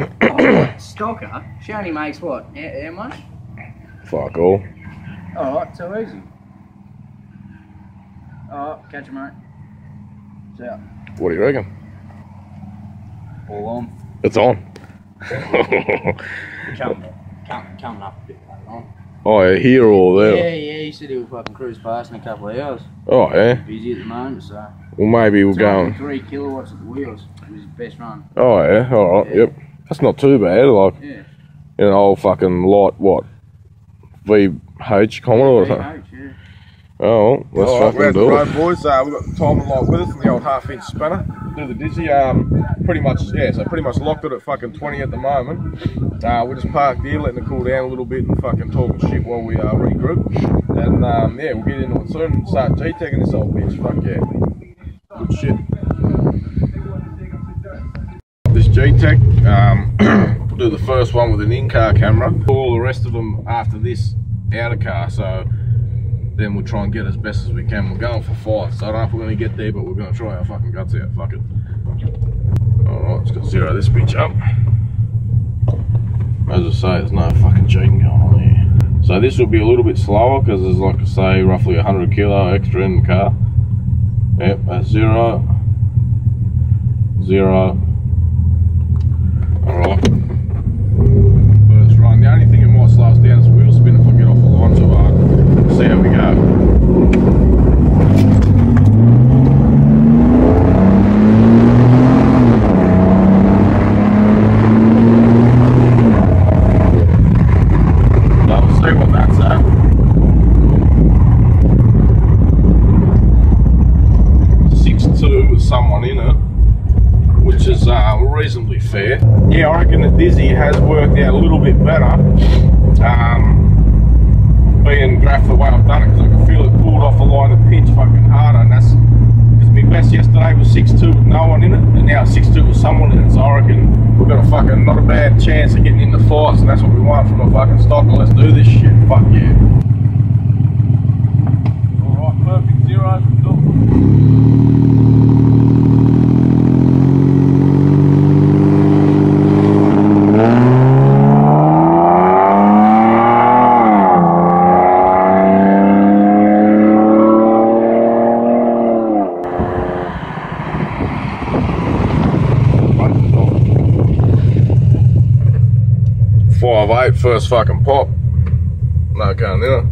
Oh, stocker? She only makes what? How much? Fuck all. Alright, so easy. Alright, catch you, mate. It's out. What do you reckon? All on. It's on. Coming up a bit later on. Oh, yeah, here or there? Yeah, he said he'll fucking cruise past in a couple of hours. Oh, yeah? Busy at the moment, so. Well, maybe we'll go. 3 kilowatts at the wheels. It was his best run. Oh, yeah, alright, Yeah. Yep. That's not too bad, like, Yeah. in an old fucking light, what? VH Commodore or something? Yeah. Oh, let's fucking do it. Boys. We've got the timing light with us and the old half-inch spanner. Do the dizzy. Pretty much, yeah, so pretty much locked it at fucking 20 at the moment. We're just parked here, letting it cool down a little bit and fucking talking shit while we regroup. And yeah, we'll get into it soon and start G-tagging this old bitch. Fuck yeah. Good shit. This G-tag, we'll do the first one with an in-car camera. All the rest of them after this out of car, so then we'll try and get as best as we can. We're going for 5, so I don't know if we're going to get there, but we're going to try our fucking guts out. Fuck it. Alright, let's go 0 this bitch up. As I say, there's no fucking cheating going on here. So this will be a little bit slower because there's, like I say, roughly 100 kilo extra in the car. Yep, that's 0. 0. Alright. First run. The only thing that might slow us down is the wheel spin if I get off the line too hard. See how we go. Let's see what that's at. 6.2 with someone in it, which is reasonably fair. Yeah, I reckon the dizzy has worked out a little bit better. Being graphed the way I've done it, because I can feel it pulled off a line of pitch fucking harder, and that's because my best yesterday was 6.2 with no one in it, and now 6.2 with someone in it, so I reckon we've got a fucking not a bad chance of getting in the fights, and that's what we want from a fucking stocker. Let's do this shit. Fuck yeah. Alright, perfect 0. First fucking pop. No going in it.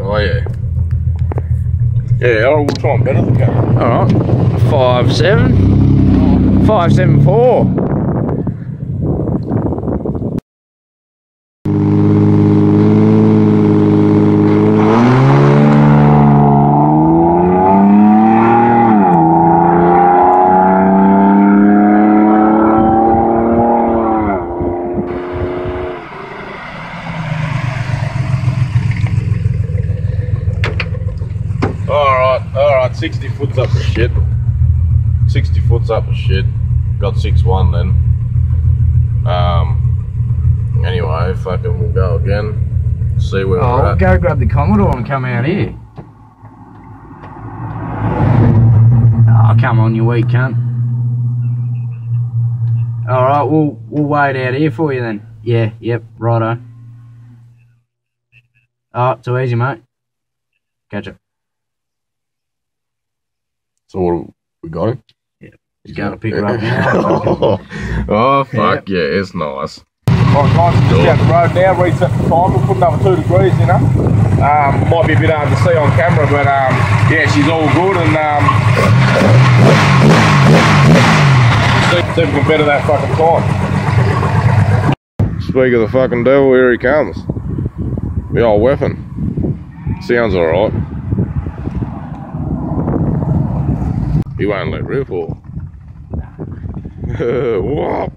Oh yeah. Yeah, we'll try and better the camera. Alright. 5.7. 5.74. Alright, 60 foot's up the shit. 60 foot's up the shit. Got 6.1 then. Anyway, fucking we'll go again. See where we're at. Go grab the Commodore and come out here. Oh, come on, you weak cunt. Alright, we'll wait out here for you then. Yeah, yep, righto. Oh, too easy, mate. Catch it. So what, we got him? Yeah. He's going to pick her up now. Oh, fuck yeah, it's nice. Alright guys, just down the road now, reset the time, we'll put another 2 degrees in her. Might be a bit hard to see on camera, but yeah, she's all good, and see if we can better that fucking time. Speak of the fucking devil, here he comes. The old weapon. Sounds alright. He won't let rip or what?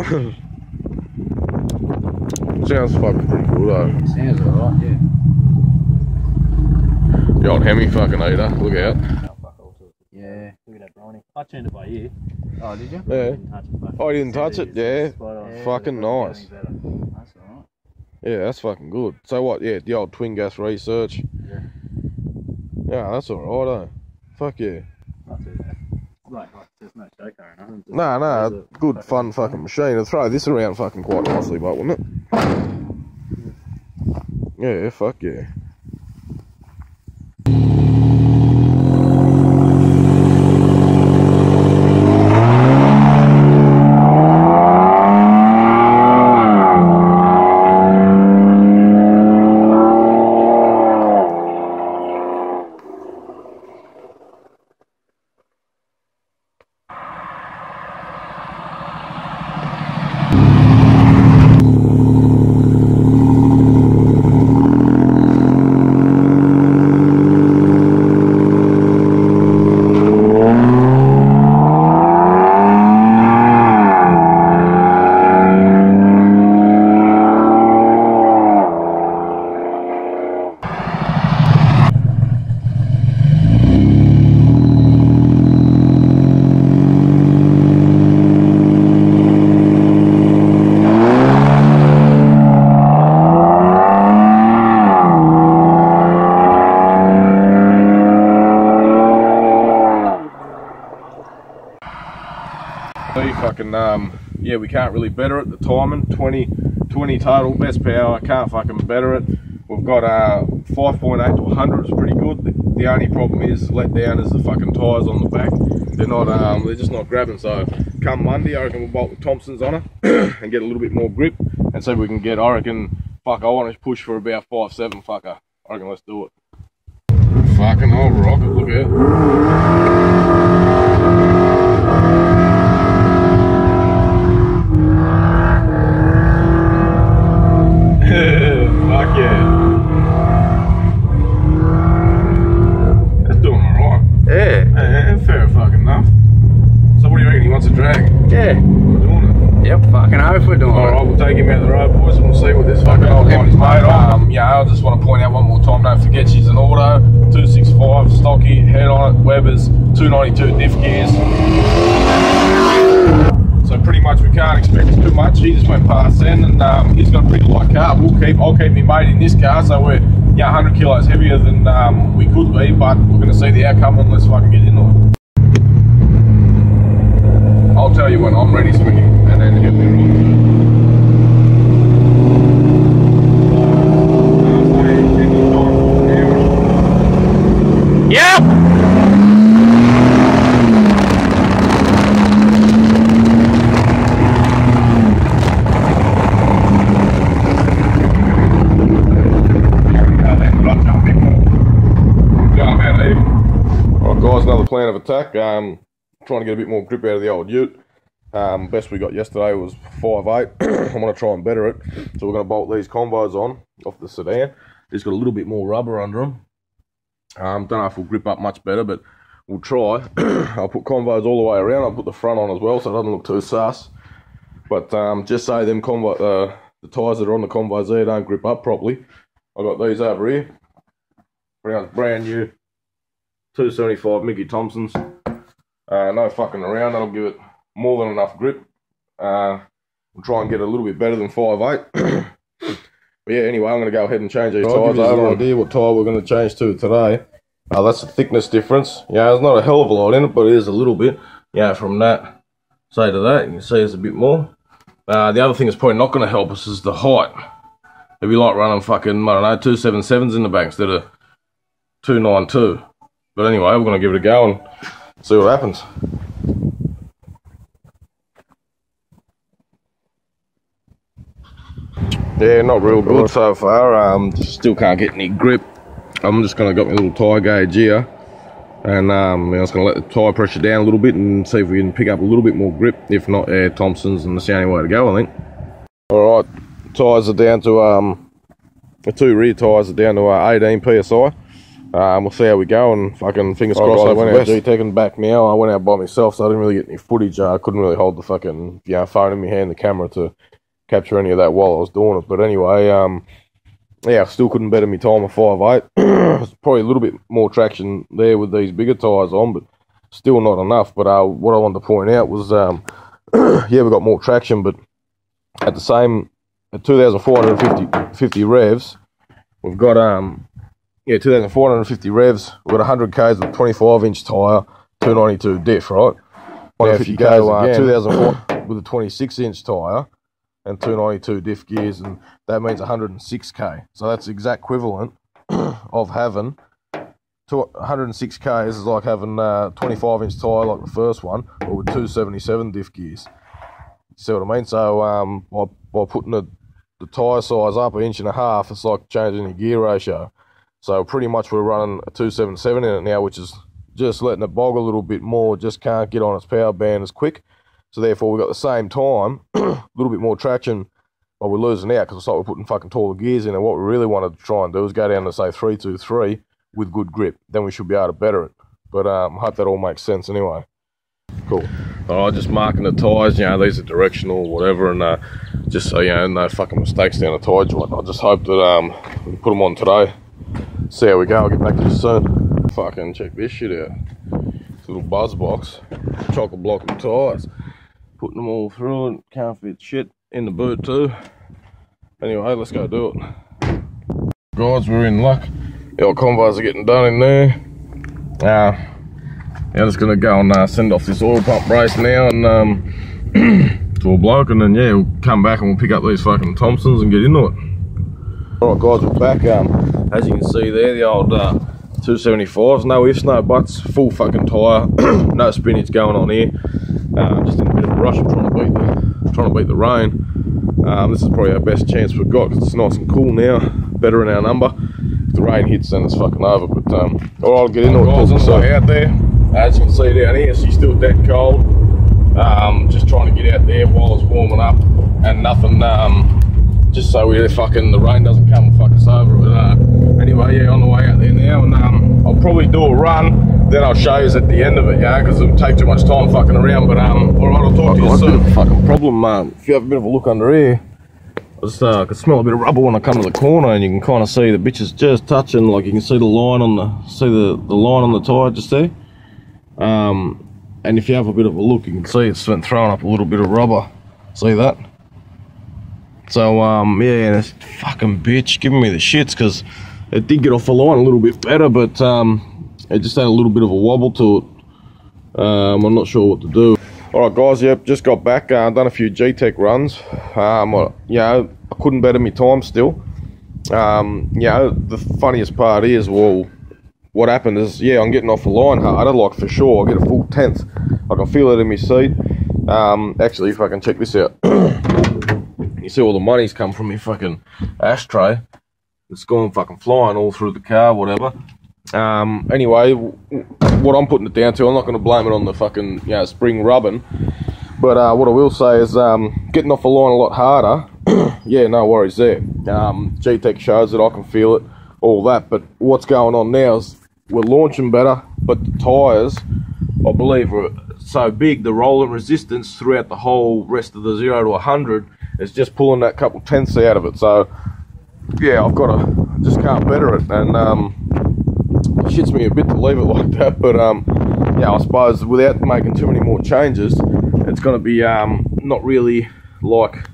Sounds fucking pretty good though. Sounds alright, yeah. The old Hemi fucking eater, look out. Yeah. Look at that briny. I turned it by ear. Oh, did you? Yeah. Didn't touch it, but Oh, you didn't touch it? Yeah. Yeah, Fucking nice. That's alright. Yeah, that's fucking good. So what, yeah, the old twin gas research. Yeah. Yeah, that's alright, eh? Fuck yeah. not too bad. Like, there's no choke or nothing. Just Nah, there's a good fun fucking machine. I'd throw this around fucking quite nicely, but wouldn't it? Yeah, fuck yeah. Fucking yeah, we can't really better it. The timing 20 total best power, can't fucking better it. We've got 5.8 to 100 is pretty good. The only problem is let down is the fucking tyres on the back. They're just not grabbing. So come Monday I reckon we'll bolt the Thompsons on it and get a little bit more grip and see if we can get, I reckon, fuck, I want to push for about 5.7, fucker. I reckon let's do it. Fucking old rocket, look out. Fuck yeah. That's doing alright. Yeah, fair fucking enough. So what do you reckon, he wants a drag? Yeah. We're doing it. Yep, fucking oath we're doing it. Alright, we'll take him out the road, boys, and we'll see what this fucking old Hemi's made of. Yeah, I just want to point out one more time, don't forget she's an auto, 265, stocky, head on it, Weber's, 292 diff gears. So pretty much we can't expect too much. He just went past then, and he's got a pretty light car. I'll keep me mate in this car, so we're 100 kilos heavier than we could be, but we're going to see the outcome and let's fucking get into it. I'll tell you when I'm ready swinging, and then he'll be rolling. Yep! of attack. Trying to get a bit more grip out of the old ute. Best we got yesterday was 5.8. I want to try and better it. So we're going to bolt these combos on off the sedan. It's got a little bit more rubber under them. Don't know if we'll grip up much better, but we'll try. I'll put combos all the way around. I'll put the front on as well, so it doesn't look too sus. But just say them the tyres that are on the combos there don't grip up properly. I got these over here. Brand new 275 Mickey Thompsons. No fucking around. That'll give it more than enough grip. We'll try and get a little bit better than 5.8. But yeah, anyway, I'm going to go ahead and change these tyres. I have no idea what tyre we're going to change to today. That's the thickness difference. Yeah, there's not a hell of a lot in it, but it is a little bit. Yeah, from that, say to that, you can see there's a bit more. The other thing that's probably not going to help us is the height. It'd be like running fucking, I don't know, 277s in the back instead of 292. But anyway, we're going to give it a go and see what happens. Yeah, not real good so far. Still can't get any grip. I'm just going to got my little tyre gauge here. And I'm just going to let the tyre pressure down a little bit and see if we can pick up a little bit more grip. If not, Thompson's, and that's the only way to go, I think. Alright, tyres are down to, the two rear tyres are down to 18 PSI. We'll see how we go, and fucking fingers crossed. I went out G-Teching back now. I went out by myself, so I didn't really get any footage. I couldn't really hold the fucking phone in my hand, the camera, to capture any of that while I was doing it. But anyway, yeah, I still couldn't better my time of 5.8. There's probably a little bit more traction there with these bigger tyres on, but still not enough. But what I wanted to point out was, yeah, we got more traction, but at the same, at 2,450 revs, we've got, yeah, 2,450 revs, we've got 100 Ks with 25-inch tyre, 292 diff, right? Now if you go 2,400 with a 26-inch tyre, and 292 diff gears, and that means 106k. So that's the exact equivalent of having 106k is like having 25-inch tyre like the first one, but with 277 diff gears. You see what I mean? So by putting the tyre size up 1.5 inches, it's like changing the gear ratio. So pretty much we're running a 277 in it now, which is just letting it bog a little bit more, just can't get on its power band as quick. So therefore we got the same time, a little bit more traction, but we're losing out because it's like we're putting fucking taller gears in, and what we really wanted to try and do is go down to say 323 with good grip. Then we should be able to better it. But I hope that all makes sense anyway. Cool. Alright, just marking the tyres, you know, these are directional or whatever, and just so you know, no fucking mistakes down the tyre joint. I just hope that we can put them on today. See how we go. I'll get back to you soon. Fucking check this shit out. This little buzz box, chocolate block of tyres. Putting them all through and can't fit shit in the boot too. Anyway, let's go do it. Guys, we're in luck. The old combos are getting done in there. I'm just gonna go and send off this oil pump brace now and to a bloke, and then yeah, we'll come back and we'll pick up these fucking Thompsons and get into it. Alright guys, we're back. As you can see there, the old 275s, no ifs, no buts, full fucking tyre, no spinach going on here. Just in a bit of a rush of trying to beat the rain. This is probably our best chance we've got because it's nice and cool now, better in our number. If the rain hits, then it's fucking over. But alright, I'll get into it. Guys, on the way out there, as you can see down here, she's still dead cold. Just trying to get out there while it's warming up, and nothing. Just so the rain doesn't come and fuck us over. But anyway, yeah, on the way out there now, and I'll probably do a run, then I'll show you at the end of it, yeah, because it'll take too much time fucking around. But alright, I'll talk to you soon. Bit of a fucking problem, if you have a bit of a look under here, I can smell a bit of rubber when I come to the corner, and you can kind of see the bitch is just touching, like you can see the line on the line on the tyre just there. And if you have a bit of a look, you can see it's throwing up a little bit of rubber. See that? So yeah, this fucking bitch giving me the shits, because it did get off the line a little bit better, but it just had a little bit of a wobble to it. I'm not sure what to do. Alright guys, yep, just got back, done a few G-Tech runs. You know, I couldn't better my time still. You know, the funniest part is, well, what happened is, yeah, I'm getting off the line harder, like for sure. I get a full 10th. I can feel it in my seat. Actually, if I can check this out. You see all the money's come from my fucking ashtray. It's gone fucking flying all through the car, whatever. Anyway, what I'm putting it down to, I'm not going to blame it on the fucking, you know, spring rubbing. But what I will say is getting off the line a lot harder. Yeah, no worries there. G-Tech shows it, I can feel it, all that. But what's going on now is we're launching better, but the tyres, I believe, are so big, the rolling resistance throughout the whole rest of the 0 to 100 is just pulling that couple tenths out of it. So, yeah, I've got to, just can't better it. And it shits me a bit to leave it like that. But, yeah, I suppose without making too many more changes, it's going to be not really like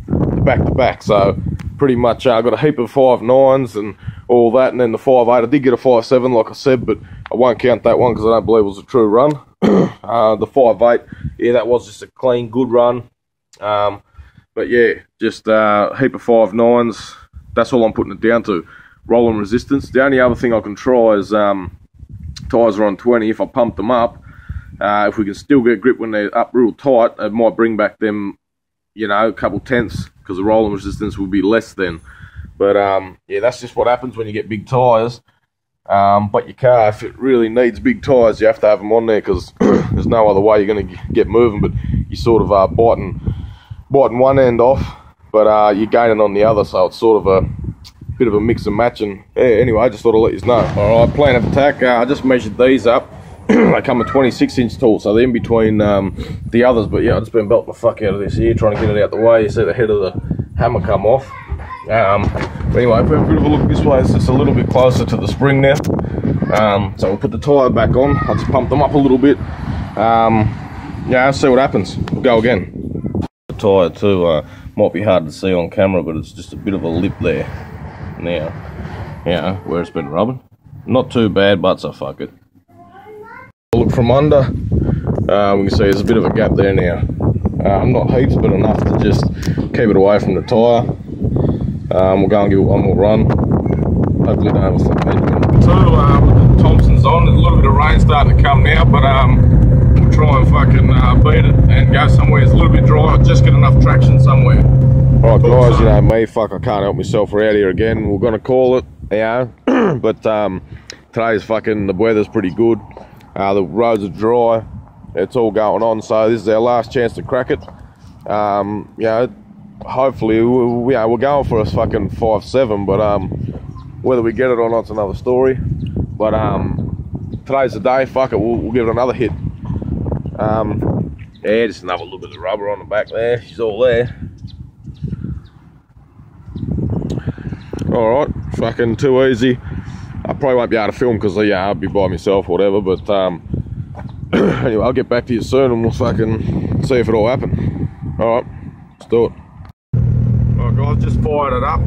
the back-to-back. So, pretty much I've got a heap of 5.9s and all that, and then the 5.8. I did get a 5.7, like I said, but I won't count that one because I don't believe it was a true run. The 5.8, yeah, that was just a clean, good run. But yeah, just a heap of 5.9s. That's all I'm putting it down to. Rolling resistance. The only other thing I can try is tyres are on 20. If I pump them up, if we can still get grip when they're up real tight, it might bring back them, you know, a couple tenths, because the rolling resistance will be less then. But yeah, that's just what happens when you get big tyres. But your car, if it really needs big tyres, you have to have them on there, because there's no other way you're going to get moving. But you sort of are biting one end off, but you're gaining on the other, so it's sort of a bit of a mix and match. And yeah, anyway, I just thought I'd let you know. Alright, plan of attack. I just measured these up. They come with 26-inch tall, so they're in between the others. But yeah, I've just been belting the fuck out of this here, trying to get it out the way. You see the head of the hammer come off. But anyway, if we have a bit of a look this way, it's just a little bit closer to the spring now. So we'll put the tyre back on. I'll just pump them up a little bit. Yeah, see what happens. We'll go again. The tyre too might be hard to see on camera, but it's just a bit of a lip there now. Yeah, where it's been rubbing. Not too bad, but so fuck it. Look from under. We can see there's a bit of a gap there now. Not heaps, but enough to just keep it away from the tyre. We'll go and give it one more run. Hopefully don't have a fucking engine. So, with the Thompson's on, there's a little bit of rain starting to come now, but we'll try and fucking beat it and go somewhere it's a little bit dry, just get enough traction somewhere. Alright guys, you know me, fuck, I can't help myself, we're out here again. We're gonna call it, yeah, but today's fucking, the weather's pretty good. The roads are dry, it's all going on, so this is our last chance to crack it. You know, hopefully, we're going for a fucking 5.7, but whether we get it or not's another story. But today's the day, fuck it, we'll give it another hit. Yeah, just another look at the rubber on the back there, she's all there. Alright, fucking too easy. I probably won't be able to film because yeah, I'll be by myself or whatever, but anyway, I'll get back to you soon and we'll fucking see if it all happened. Alright, let's do it. Alright guys, just fired it up.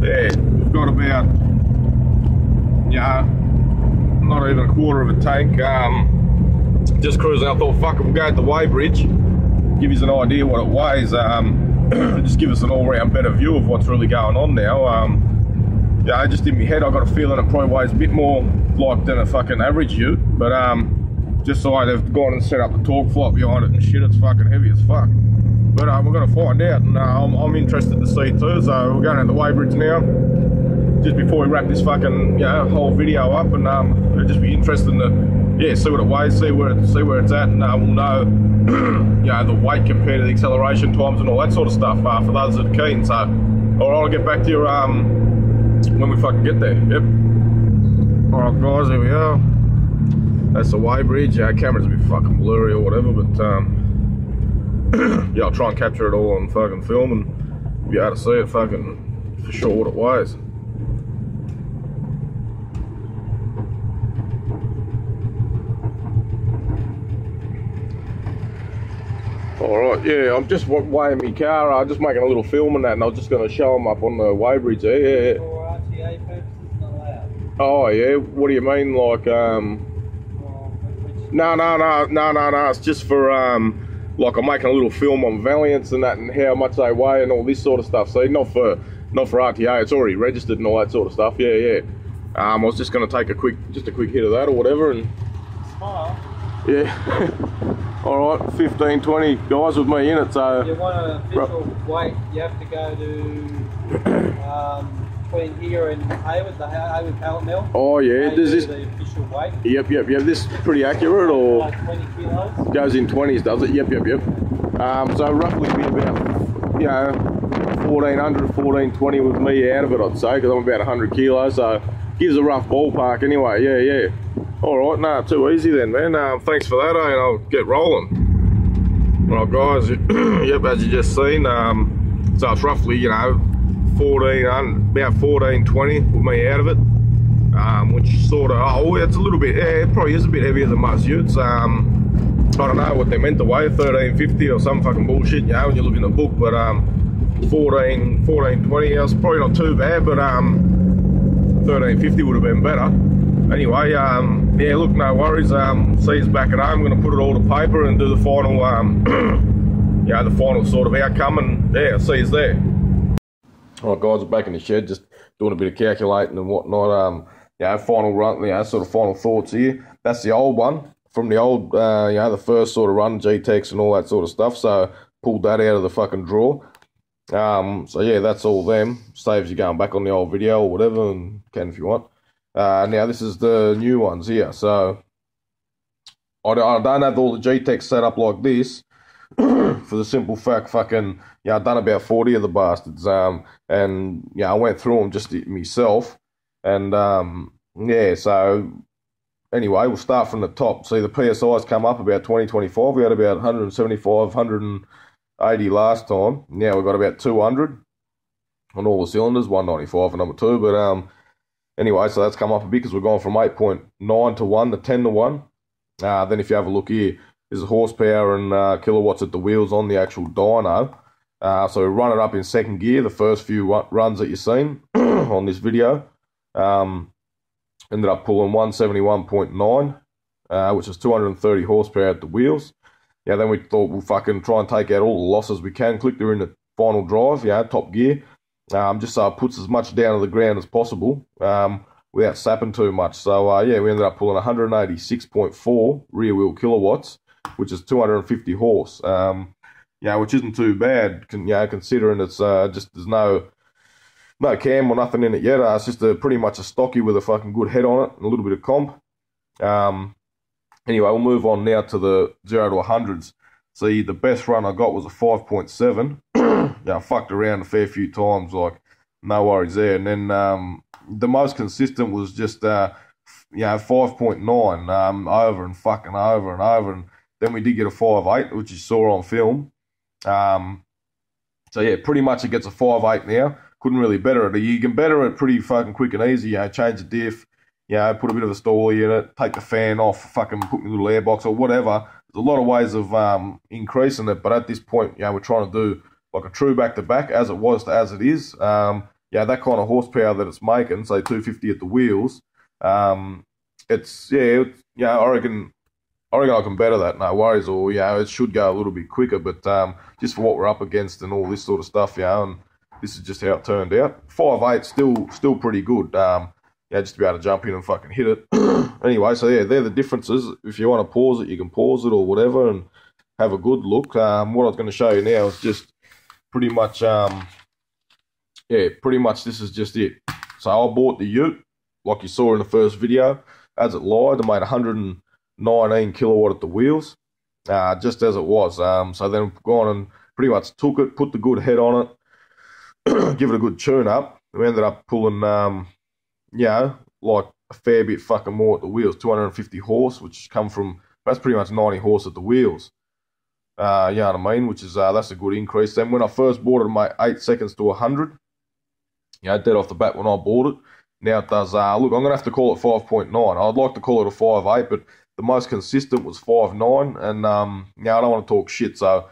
Yeah, we've got about, yeah, not even a quarter of a tank. Just cruising, I thought fuck it, we'll go at the weighbridge, give you an idea what it weighs. Just give us an all-round better view of what's really going on now. Yeah, just in my head I got a feeling it probably weighs a bit more like than a fucking average ute, but just so they've gone and set up the torque float behind it and shit, it's fucking heavy as fuck. But we're gonna find out, and I'm interested to see too. So we're going at the weighbridge now, just before we wrap this fucking, you know, whole video up, and it'll just be interesting to, yeah, see what it weighs, see where it's at, and we'll know, you know, the weight compared to the acceleration times and all that sort of stuff for those that are keen. So, alright, I'll get back to you when we fucking get there. Yep. Alright guys, here we are. That's the weighbridge. Camera's a bit fucking blurry or whatever, but yeah, I'll try and capture it all on fucking film and be able to see it fucking for sure what it weighs. Alright, yeah, I'm just weighing my car. I'm just making a little film and that, and I was just going to show them up on the weighbridge there. Yeah. For RTA purposes, not allowed. Oh yeah, what do you mean, like no, it's just for like I'm making a little film on Valiants and that, and how much they weigh and all this sort of stuff. See, not for RTA, it's already registered and all that sort of stuff. Yeah. I was just going to take a quick hit of that or whatever, and Smile. yeah. Alright, 15, 20 guys with me in it, so... If you want an official weight, you have to go to between here and Hayward, the Hayward pallet mill. Oh yeah, They does do this? the official weight. Yep. This is pretty accurate, or Like 20 kilos. goes in 20s, does it? Yep. So roughly be about, 1400, 1420 with me out of it, I'd say, because I'm about 100 kilos, so gives a rough ballpark anyway. Yeah. All right, nah, too easy then, man. Thanks for that, and I'll get rolling. Right, guys. Yep, as you just seen, so it's roughly, 1420 with me out of it, which sort of, it's a little bit, it probably is a bit heavier than most utes. I don't know what they meant to weigh, 1350 or some fucking bullshit, when you look in the book, but 1420, it's probably not too bad, but 1350 would have been better. Anyway, yeah, look, no worries. See us back at home. I'm going to put it all to paper and do the final, the final sort of outcome, and yeah, see us there. All right, guys, we're back in the shed, just doing a bit of calculating and whatnot. Final run, sort of final thoughts here. That's the old one from the old, the first sort of run, G-Tex and all that sort of stuff. So pulled that out of the fucking drawer. So yeah, that's all them. Saves you going back on the old video or whatever, and can if you want. Now this is the new ones here. So I don't have all the G-Tex set up like this for the simple fact, I've done about 40 of the bastards. And I went through them just myself. And so anyway, we'll start from the top. See, the PSI's come up about 2025. We had about 175, 180 last time. Now we've got about 200 on all the cylinders, 195 for number 2. But anyway, so that's come up a bit because we're going from 8.9 to 1 to 10 to 1. Then if you have a look here, this is horsepower and kilowatts at the wheels on the actual dyno. So we run it up in second gear, the first few runs that you've seen on this video. Ended up pulling 171.9, which is 230 horsepower at the wheels. Then we thought we'll fucking try and take out all the losses we can. Clicked her in the final drive, top gear, just so it puts as much down to the ground as possible without sapping too much. So we ended up pulling 186.4 rear wheel kilowatts, which is 250 horse. Which isn't too bad, considering it's just there's no cam or nothing in it yet. It's just pretty much a stocky with a fucking good head on it and a little bit of comp. Anyway, we'll move on now to the 0 to 100s. See, the best run I got was a 5.7. I fucked around a fair few times, like, no worries there. And then the most consistent was just 5.9 over and fucking over and over. And then we did get a 5.8, which you saw on film. So yeah, pretty much it gets a 5.8 now. Couldn't really better it. You can better it pretty fucking quick and easy. Change the diff, put a bit of a stoley in it, take the fan off, fucking put me a little airbox or whatever. There's a lot of ways of increasing it, but at this point, we're trying to do like a true back-to-back as it was to as it is. That kind of horsepower that it's making, say 250 at the wheels. I reckon I can better that, no worries. Or it should go a little bit quicker, but just for what we're up against and all this sort of stuff, and this is just how it turned out. 5.8 still pretty good. Just to be able to jump in and fucking hit it. Anyway, so yeah, they're the differences. If you want to pause it, you can pause it or whatever and have a good look. What I was going to show you now is just pretty much, pretty much this is just it. So I bought the ute, like you saw in the first video. As it lied, I made 119 kilowatt at the wheels, just as it was. So then I've gone and pretty much took it, put the good head on it, give it a good tune up. We ended up pulling, like a fair bit fucking more at the wheels, 250 horse, which come from, that's pretty much 90 horse at the wheels. You know what I mean? Which is, that's a good increase. Then when I first bought it, it made 8 seconds to 100. Dead off the bat when I bought it. Now it does, look, I'm going to have to call it 5.9. I'd like to call it a 5.8, but the most consistent was 5.9, and, I don't want to talk shit, so,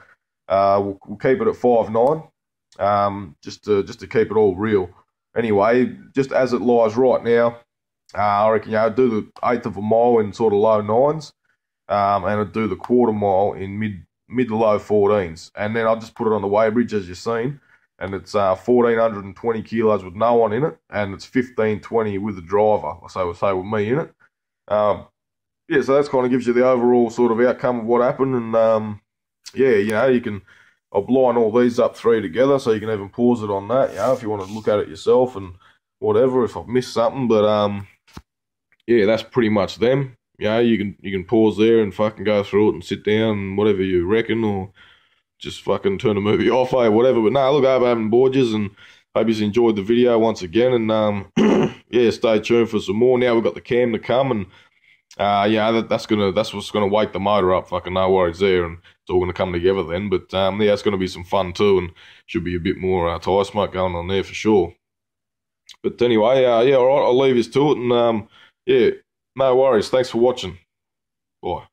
we'll keep it at 5.9, just to keep it all real. Anyway, just as it lies right now, I reckon, do the 1/8 of a mile in sort of low 9s, and I'd do the 1/4 mile in mid to low 14s. And then I'll just put it on the weighbridge as you've seen, and it's 1,420 kilos with no one in it, and it's 1,520 with the driver, so say with me in it. So that's kind of gives you the overall sort of outcome of what happened, and you can, I'll line all these up 3 together, so you can even pause it on that, if you want to look at it yourself and whatever if I've missed something. But yeah, that's pretty much them. You can pause there and fucking go through it and sit down and whatever you reckon, or just fucking turn the movie off, whatever. But no, look, I hope I haven't bored you, and hope you enjoyed the video once again. And yeah, stay tuned for some more. Now we've got the cam to come, and yeah, that's what's gonna wake the motor up. Fucking no worries there, and it's all gonna come together then. But yeah, it's gonna be some fun too, and should be a bit more tire smoke going on there for sure. But anyway, yeah, all right, I'll leave you to it, and yeah, no worries. Thanks for watching. Bye.